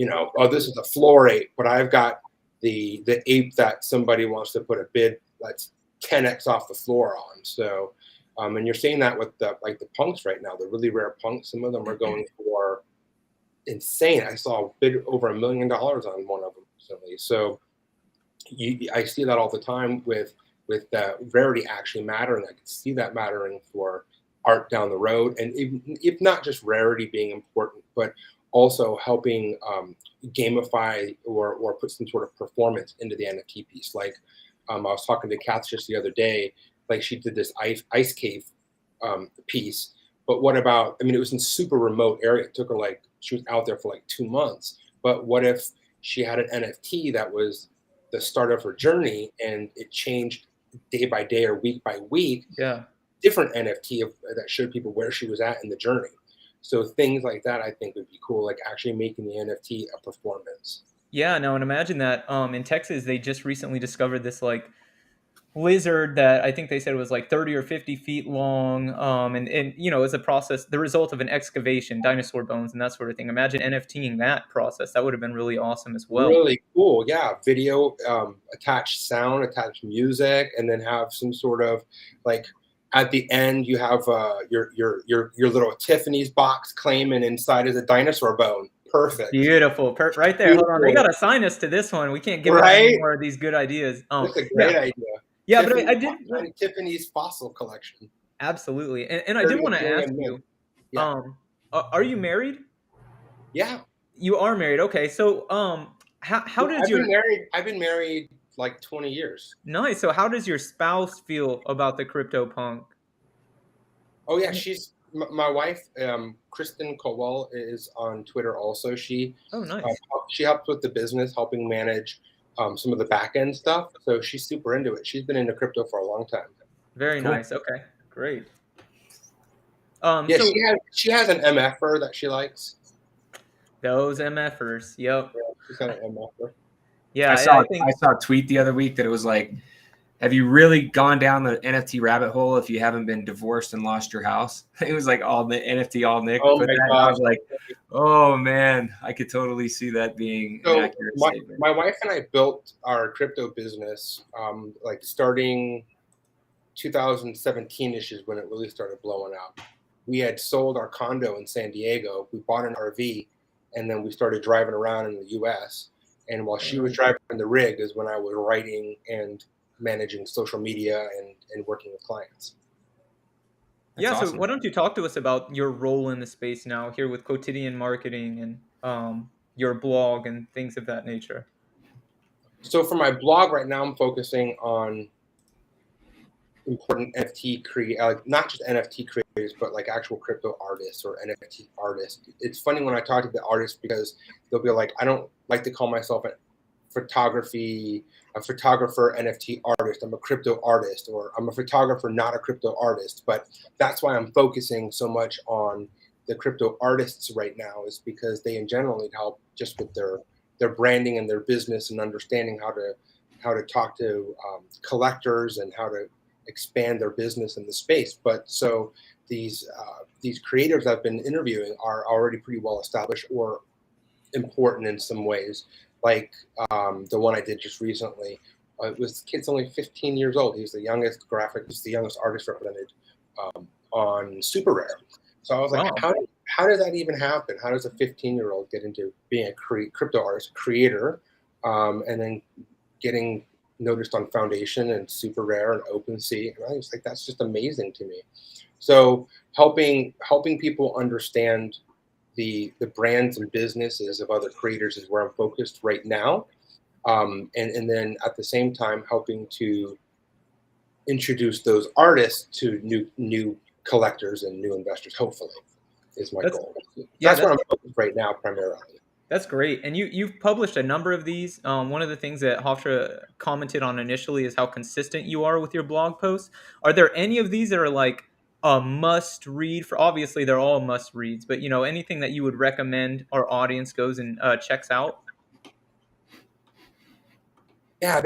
oh, this is a floor ape, but I've got the ape that somebody wants to put a bid that's 10x off the floor on. So, and you're seeing that with the punks right now, the really rare punks. Some of them are going for insane. I saw a bid over $1 million on one of them recently. So I see that all the time with rarity actually mattering. I can see that mattering for art down the road, and if not just rarity being important, but also helping gamify or put some sort of performance into the NFT piece. Like I was talking to Kath just the other day, like she did this ice cave piece, but what about, it was in super remote area. It took her she was out there for 2 months, but what if she had an NFT that was the start of her journey, and it changed day by day or week by week? Yeah. Different NFT that showed people where she was at in the journey. So things like that, I think, would be cool, like actually making the NFT a performance. Yeah, no, and imagine that in Texas, they just recently discovered this lizard that I think they said was 30 or 50 feet long, and it's a process, the result of an excavation, dinosaur bones and that sort of thing. Imagine NFTing that process. That would have been really awesome as well. Really cool, yeah. Video, attach sound, attach music, and then have some sort of at the end you have your little Tiffany's box claim, and inside is a dinosaur bone. Perfect. Beautiful. Right there. Beautiful. Hold on. They got to sign us to this one. We can't give right? any more of these good ideas. That's a great idea. Yeah, Tiffany's, but I did Tiffany's fossil collection. Absolutely. And I did want to ask you, are you married? Yeah. You are married. Okay. So how does I've been married 20 years. Nice. So how does your spouse feel about the CryptoPunk? Oh yeah, she's my wife, Kristen Colwell, is on Twitter also. She nice. She helps with the business, helping manage some of the back end stuff. So she's super into it. She's been into crypto for a long time. Very cool. Nice. Okay, great. She has an MFer that she likes. Those MFers. Yep. Yeah, she's got an MFer. Yeah, I saw a tweet the other week that it was like, have you really gone down the NFT rabbit hole if you haven't been divorced and lost your house? It was all the NFT, all Nick. Oh my God. I was like, oh man, I could totally see that being an accurate statement. My wife and I built our crypto business starting 2017-ish is when it really started blowing out. we had sold our condo in San Diego. We bought an RV, and then we started driving around in the U.S. And while she was driving the rig is when I was writing and managing social media and working with clients. That's awesome. So why don't you talk to us about your role in the space now here with Quotidian Marketing and your blog and things of that nature? So for my blog right now, I'm focusing on important NFT not just NFT creators, but like actual crypto artists or NFT artists. It's funny when I talk to the artists because they'll be like, I don't like to call myself a photographer NFT artist. I'm a crypto artist, or I'm a photographer, not a crypto artist. But that's why I'm focusing so much on the crypto artists right now, is because they in general need help just with their branding and their business and understanding how to talk to collectors and how to expand their business in the space. But so these creators I've been interviewing are already pretty well established or important in some ways. Like the one I did just recently, was kid's only 15 years old. He's the youngest artist represented on Super Rare. So I was like, Wow. how does that even happen? How does a 15-year-old get into being a crypto artist creator, and then getting noticed on Foundation and Super Rare and OpenSea? And I was like, that's just amazing to me. So helping people understand the brands and businesses of other creators is where I'm focused right now, and then at the same time helping to introduce those artists to new collectors and new investors. Hopefully, is my goal. That's where I'm focused right now primarily. That's great. And you've published a number of these. One of the things that Hofstra commented on initially is how consistent you are with your blog posts. Are there any of these that are like a must read? For obviously they're all must reads, but anything that you would recommend our audience goes and checks out? Yeah,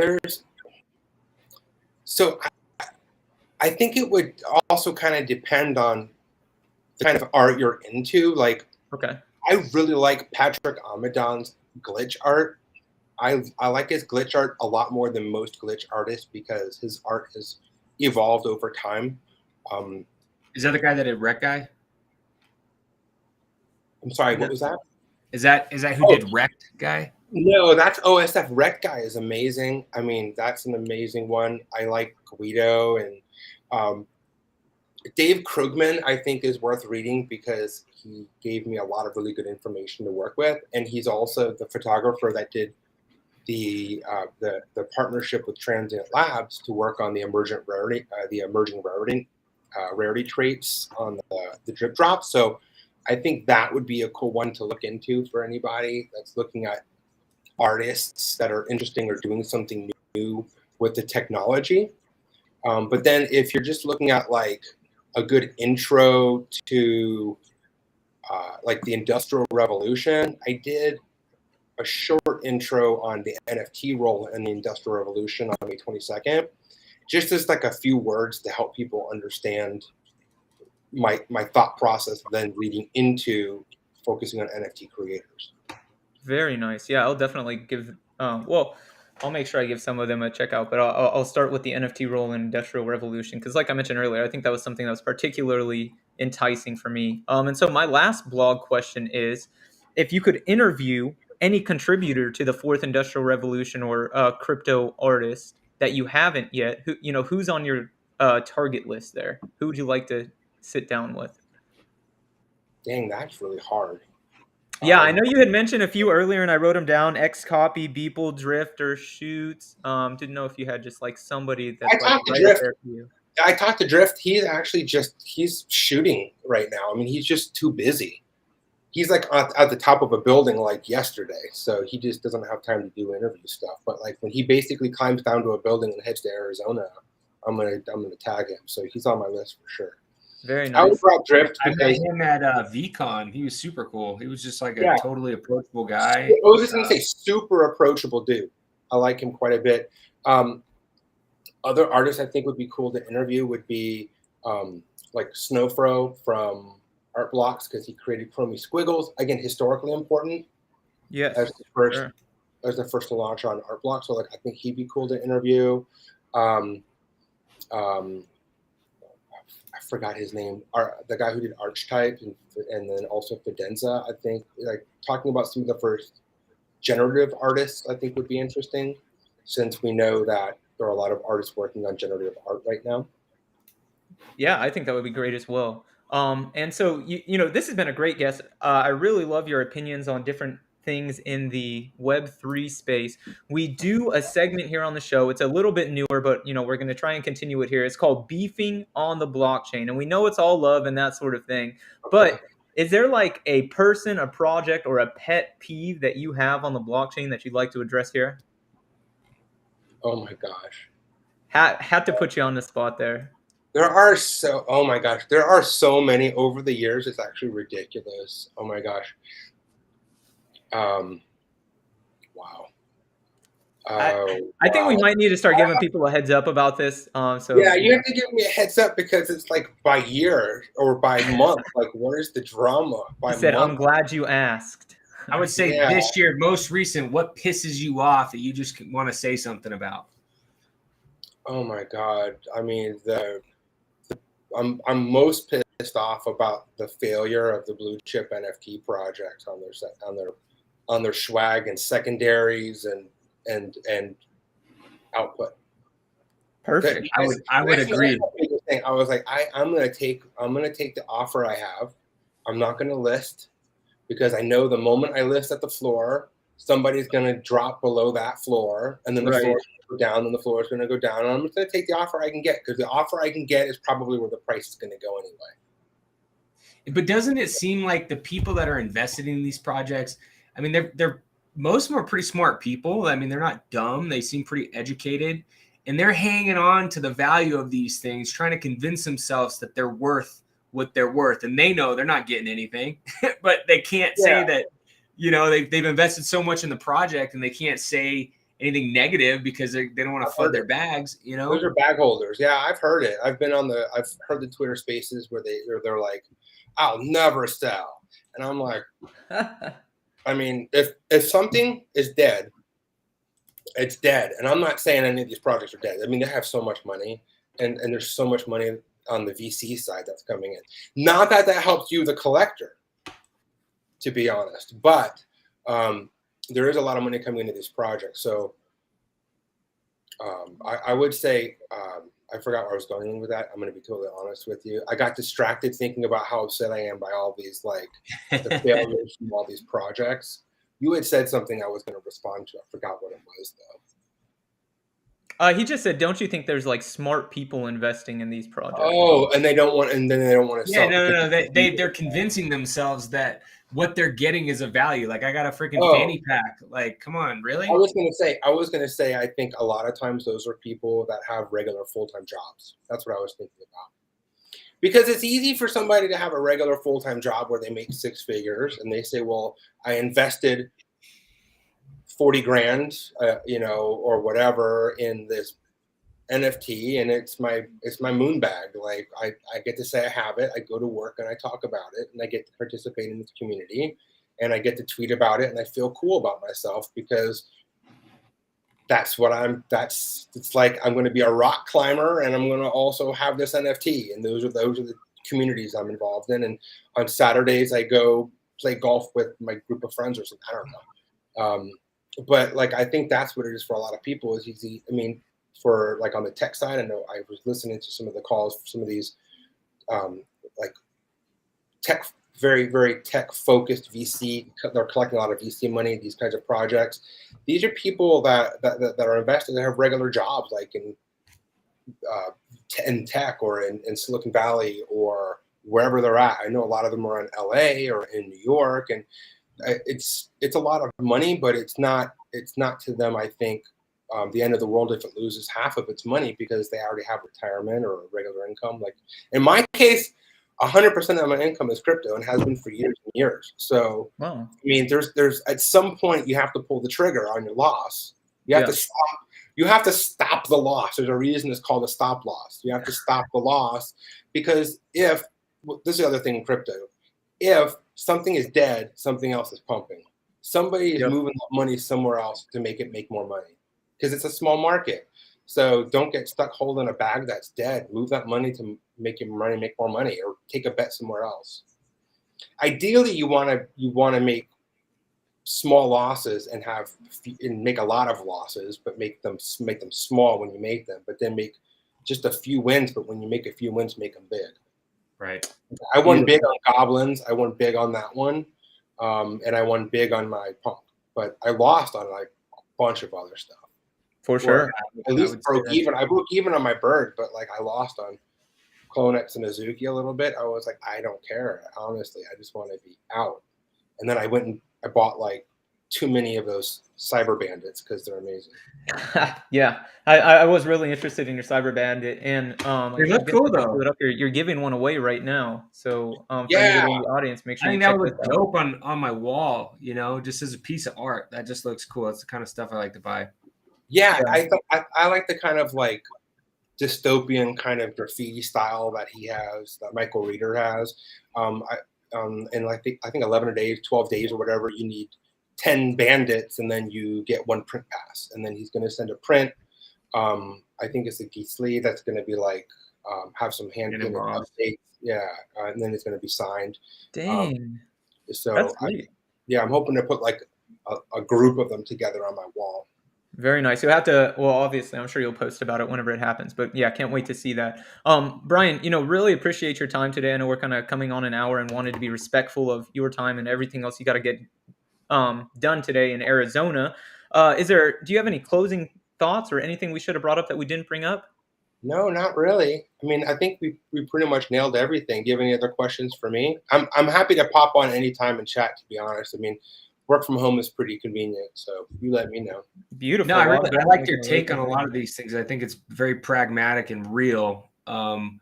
I think it would also kind of depend on the kind of art you're into. Like, Okay. I really like Patrick Amadon's glitch art. I like his glitch art a lot more than most glitch artists because his art has evolved over time. Is that the guy that did Wreck Guy? I'm sorry, what was that? Is that who did Wrecked Guy? No, that's OSF. Wreck Guy is amazing. I mean, that's an amazing one. I like Guido, and Dave Krugman, I think, is worth reading because he gave me a lot of really good information to work with, and he's also the photographer that did the partnership with Transient Labs to work on the emerging rarity traits on the drip drop. So I think that would be a cool one to look into for anybody that's looking at artists that are interesting or doing something new with the technology. But then if you're just looking at like a good intro to like the Industrial Revolution, I did a short intro on the NFT role in the Industrial Revolution on May 22nd, just as like a few words to help people understand my thought process, then leading into focusing on NFT creators. Very nice. Yeah, I'll definitely give. I'll make sure I give some of them a check out. But I'll start with the NFT role in Industrial Revolution because, like I mentioned earlier, I think that was something that was particularly enticing for me. And so my last blog question is, if you could interview any contributor to the fourth Industrial Revolution or crypto artist that you haven't yet, who's on your target list there? Who would you like to sit down with? Dang, that's really hard. Yeah, I know you had mentioned a few earlier, and I wrote them down. Xcopy, Beeple, Drifter, Shoots. Didn't know if you had just like somebody that's like right up there for you. I talked to Drift. He's actually he's shooting right now. I mean, he's just too busy. He's like at the top of a building like yesterday, so he just doesn't have time to do interview stuff. But like when he basically climbs down to a building and heads to Arizona, I'm gonna tag him. So he's on my list for sure. Very nice. I would drop Drift I met him at VCon. He was super cool. He was just like a totally approachable guy. I was just gonna say super approachable dude. I like him quite a bit. Other artists I think would be cool to interview would be like Snowfro from Art Blocks because he created Chromie Squiggles. Again, historically important. Yes. As the first to launch on Art Blocks. So like I think he'd be cool to interview. I forgot his name, the guy who did Archetype and then also Fidenza, I think, like talking about some of the first generative artists, I think would be interesting, since we know that there are a lot of artists working on generative art right now. Yeah, I think that would be great as well. And so, this has been a great guest. I really love your opinions on different things in the Web3 space. We do a segment here on the show. It's a little bit newer, but we're going to try and continue it here. It's called Beefing on the Blockchain, and we know it's all love and that sort of thing. But is there like a person, a project, or a pet peeve that you have on the blockchain that you'd like to address here? Oh my gosh. Had to put you on the spot there. Oh my gosh, there are so many over the years. It's actually ridiculous. Oh my gosh. Wow. I think we might need to start giving people a heads up about this. Yeah, you have to give me a heads up because it's like by year or by month. Like, what is the drama by month? I'm glad you asked. I would say this year, most recent, what pisses you off that you just want to say something about? Oh my God. I mean, I'm most pissed off about the failure of the blue chip NFT projects on their swag and secondaries and output. Perfect. I would agree. I was like, I'm gonna take the offer I have. I'm not gonna list because I know the moment I list at the floor, somebody's gonna drop below that floor, and then the floor is gonna go down, and the floor is gonna go down. And I'm just gonna take the offer I can get because the offer I can get is probably where the price is gonna go anyway. But doesn't it seem like the people that are invested in these projects, I mean, they're most of them are pretty smart people. I mean, they're not dumb. They seem pretty educated, and they're hanging on to the value of these things, trying to convince themselves that they're worth what they're worth. And they know they're not getting anything, but they can't say that, they've invested so much in the project and they can't say anything negative because they don't want to flood their bags, Those are bag holders. Yeah, I've heard it. I've heard the Twitter spaces where they're like, I'll never sell. And I'm like, I mean, if something is dead, it's dead. And I'm not saying any of these projects are dead. I mean, they have so much money and there's so much money on the VC side that's coming in. Not that helps you, the collector, to be honest, but there is a lot of money coming into these projects. So I would say, I forgot where I was going with that. I'm going to be totally honest with you. I got distracted thinking about how upset I am by all these, like, the failures from all these projects. You had said something I was going to respond to. I forgot what it was, though. He just said, "Don't you think there's like smart people investing in these projects?" Oh, and they don't want to sell. No. They're convincing themselves that what they're getting is a value. Like, I got a freaking fanny pack. Like, come on, really? I was gonna say, I think a lot of times those are people that have regular full-time jobs. That's what I was thinking about. Because it's easy for somebody to have a regular full-time job where they make 6 figures and they say, well, I invested 40 grand, or whatever in this NFT, and it's my moon bag. Like, I get to say I have it. I go to work and I talk about it, and I get to participate in this community, and I get to tweet about it, and I feel cool about myself because that's what it's like I'm going to be a rock climber, and I'm going to also have this NFT, and those are the communities I'm involved in. And on Saturdays I go play golf with my group of friends or something. I don't know. But like, I think that's what it is for a lot of people is easy. I mean, for like on the tech side, I know I was listening to some of the calls for some of these like tech, very, very tech focused VC. They're collecting a lot of VC money, these kinds of projects. These are people that are invested that have regular jobs, like in tech or in Silicon Valley or wherever they're at. I know a lot of them are in LA or in New York, and it's a lot of money, but it's not to them, I think, the end of the world if it loses half of its money because they already have retirement or regular income. Like in my case, 100% of my income is crypto and has been for years and years. So, wow. I mean, there's at some point you have to pull the trigger on your loss. You have to stop. You have to stop the loss. There's a reason it's called a stop loss. You have to stop the loss because this is the other thing in crypto, if something is dead, something else is pumping. Somebody is moving that money somewhere else to make it make more money because it's a small market. So don't get stuck holding a bag that's dead. Move that money to make your money, make more money, or take a bet somewhere else. Ideally, you want to make small losses and make a lot of losses, but make them small when you make them. But then make just a few wins. But when you make a few wins, make them big. Right. I won big on goblins. I won big on that one, and I won big on my punk. But I lost on like a bunch of other stuff. For sure. At least broke even. I broke even on my bird, but like I lost on Clonex and Azuki a little bit. I was like, I don't care. Honestly, I just want to be out. And then I went and I bought like too many of those cyber bandits because they're amazing. Yeah, I was really interested in your cyber bandit, and they look cool though. You're giving one away right now, so for yeah, anybody in the audience, make sure I you think check that would this look dope on my wall. You know, just as a piece of art, that just looks cool. That's the kind of stuff I like to buy. Yeah, I like the kind of like dystopian kind of graffiti style that he has, that Michael Reeder has. And I think 11 days, 12 days or whatever, you need 10 bandits and then you get one print pass. And then he's going to send a print. I think it's a Geesley that's going to be like, have some hand painted updates. Yeah. And then it's going to be signed. Dang. So that's great. I'm hoping to put like a group of them together on my wall. Very nice. You'll have to, well, obviously, I'm sure you'll post about it whenever it happens. But yeah, can't wait to see that. Brian, really appreciate your time today. I know we're kind of coming on an hour and wanted to be respectful of your time and everything else you got to get done today in Arizona. Do you have any closing thoughts or anything we should have brought up that we didn't bring up? No, not really. I mean, I think we pretty much nailed everything. Do you have any other questions for me? I'm happy to pop on anytime and chat, to be honest. I mean, work from home is pretty convenient, so you let me know. Beautiful. No, I like your take on a lot of these things. I think it's very pragmatic and real. I'm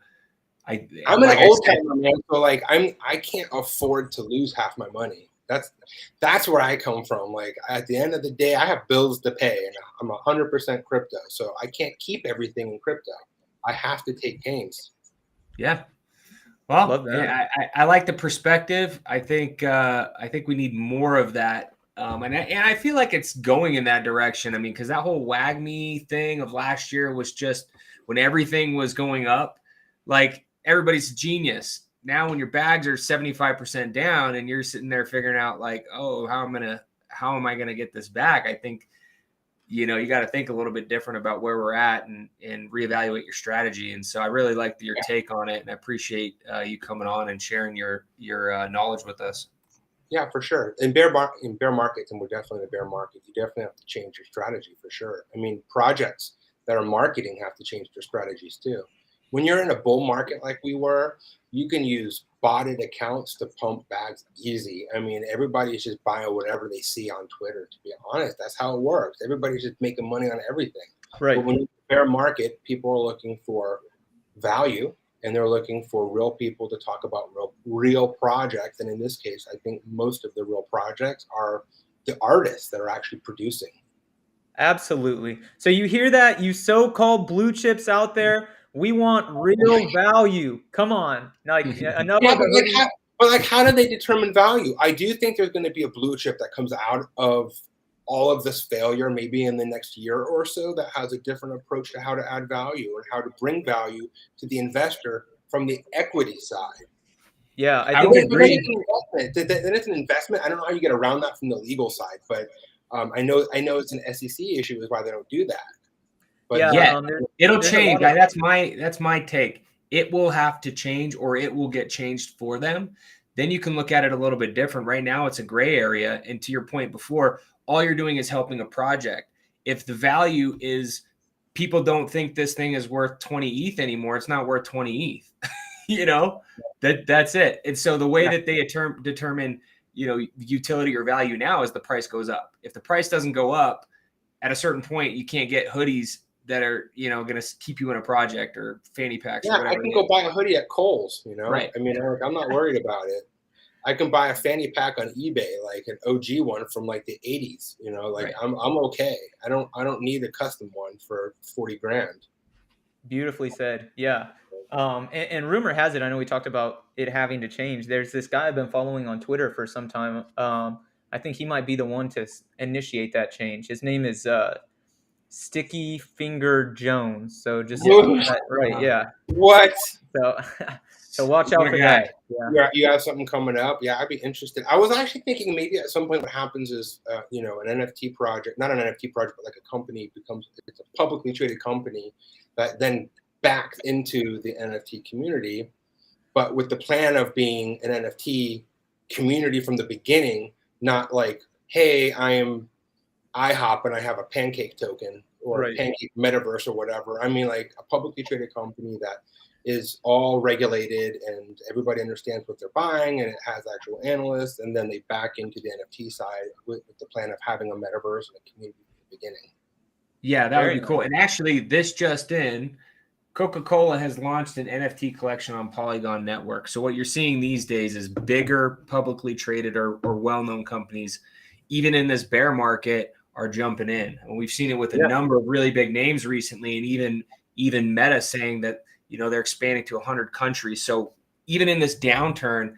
an old timer, man, so like I can't afford to lose half my money. That's where I come from. Like at the end of the day, I have bills to pay, and I'm 100% crypto, so I can't keep everything in crypto. I have to take pains. Yeah. Well, I like the perspective. I think we need more of that, and I feel like it's going in that direction. I mean, because that whole WAGMI thing of last year was just when everything was going up, like everybody's a genius. Now, when your bags are 75% down and you're sitting there figuring out like, oh, how am I gonna get this back? I think you got to think a little bit different about where we're at and reevaluate your strategy. And so I really like your take on it, and I appreciate you coming on and sharing your knowledge with us. Yeah, for sure. In bear markets, and we're definitely in a bear market, you definitely have to change your strategy for sure. I mean, projects that are marketing have to change their strategies too. When you're in a bull market like we were, you can use botted accounts to pump bags easy. I mean, everybody's just buying whatever they see on Twitter, to be honest. That's how it works. Everybody's just making money on everything. Right. But when you're in a bear market, people are looking for value, and they're looking for real people to talk about real projects. And in this case, I think most of the real projects are the artists that are actually producing. Absolutely. So you hear that, you so-called blue chips out there? We want real value. Come on. Like enough of the But how do they determine value? I do think there's going to be a blue chip that comes out of all of this failure, maybe in the next year or so, that has a different approach to how to add value and how to bring value to the investor from the equity side. Yeah, I think it's an investment. I don't know how you get around that from the legal side, but I know it's an SEC issue is why they don't do that. But it'll change. That's my take. It will have to change, or it will get changed for them. Then you can look at it a little bit different. Right now, it's a gray area. And to your point before, all you're doing is helping a project. If the value is people don't think this thing is worth 20 ETH anymore, it's not worth 20 ETH. That's it. And so the way that they determine, utility or value now is the price goes up. If the price doesn't go up at a certain point, you can't get hoodies that are, going to keep you in a project, or fanny packs. Yeah, or whatever. I can go buy a hoodie at Kohl's, Right. I mean, I'm not worried about it. I can buy a fanny pack on eBay, like an OG one from like the 80s, right. I'm okay. I don't need a custom one for 40 grand. Beautifully said. Yeah. And rumor has it, I know we talked about it having to change. There's this guy I've been following on Twitter for some time. I think he might be the one to initiate that change. His name is Sticky Finger Jones. So just right, yeah. What? So watch out for that. Yeah. You have something coming up? Yeah, I'd be interested. I was actually thinking maybe at some point what happens is, an NFT project, not an NFT project, but like a company it's a publicly traded company that then backs into the NFT community, but with the plan of being an NFT community from the beginning, not like, hey, I am IHOP and I have a pancake token or a pancake metaverse or whatever. I mean, like a publicly traded company that is all regulated and everybody understands what they're buying and it has actual analysts, and then they back into the NFT side with the plan of having a metaverse and a community from the beginning. Yeah, that would be cool. And actually, this just in, Coca-Cola has launched an NFT collection on Polygon network. So what you're seeing these days is bigger publicly traded or well-known companies, even in this bear market, are jumping in. And we've seen it with a number of really big names recently, and even Meta saying that, they're expanding to 100 countries. So even in this downturn,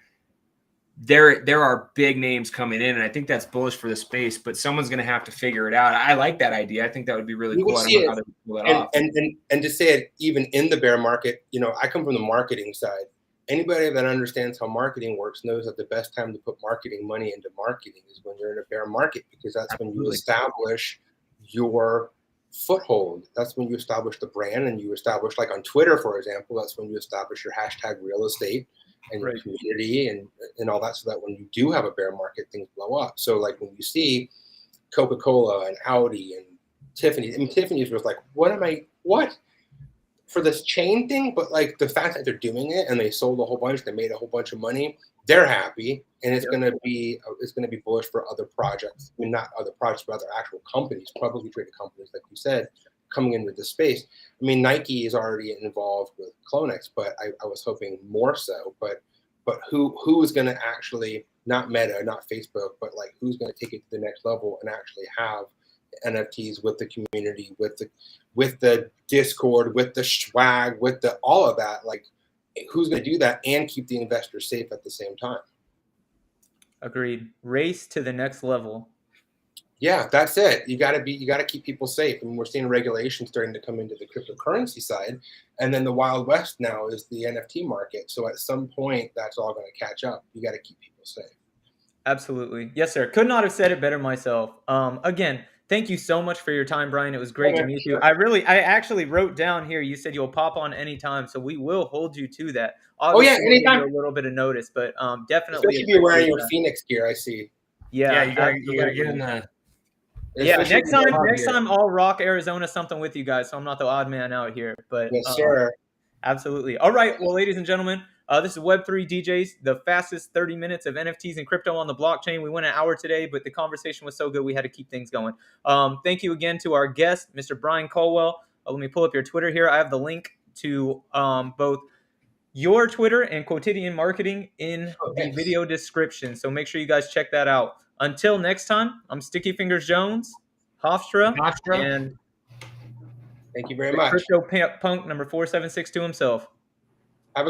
there are big names coming in, and I think that's bullish for the space, but someone's going to have to figure it out. I like that idea. I think that would be really cool. I don't know how to pull that off. And to say it even in the bear market, I come from the marketing side. Anybody that understands how marketing works knows that the best time to put marketing money into marketing is when you're in a bear market, because that's when you establish your foothold. That's when you establish the brand, and you establish, like on Twitter, for example, that's when you establish your hashtag real estate and your community and all that, so that when you do have a bear market, things blow up. So like when you see Coca-Cola and Audi and Tiffany's, Tiffany's was like, what? For this chain thing, but like the fact that they're doing it and they sold a whole bunch, they made a whole bunch of money, they're happy, and it's gonna be bullish for other projects. I mean, not other projects, but other actual companies, publicly traded companies, like you said, coming into the space. I mean, Nike is already involved with Clonex, but I was hoping more so. But who is gonna actually, not Meta, not Facebook, but like who's gonna take it to the next level and actually have NFTs with the community, with the Discord, with the swag, with the all of that? Like, who's going to do that and keep the investors safe at the same time? Agreed. Race to the next level. Yeah, that's it. You got to keep people safe. I mean, we're seeing regulation starting to come into the cryptocurrency side, and then the Wild West now is the NFT market. So at some point, that's all going to catch up. You got to keep people safe. Absolutely. Yes, sir. Could not have said it better myself. Again, thank you so much for your time, Brian. It was great to meet you. I actually wrote down here, you said you'll pop on anytime, so we will hold you to that. Obviously, anytime. A little bit of notice, but definitely. Especially if you're wearing your Phoenix gear, I see. Yeah, you gotta get in the. Yeah, next time I'll rock Arizona something with you guys, so I'm not the odd man out here. But yes, sir. Absolutely. All right, well, ladies and gentlemen, this is Web3 DJs, the fastest 30 minutes of NFTs and crypto on the blockchain. We went an hour today, but the conversation was so good we had to keep things going. Thank you again to our guest, Mr. Brian Colwell. Let me pull up your Twitter here. I have the link to both your Twitter and Quotidian Marketing in the video description, so make sure you guys check that out. Until next time, I'm Sticky Fingers Jones, Hofstra, and thank you very much. CryptoPunk number 4762 himself.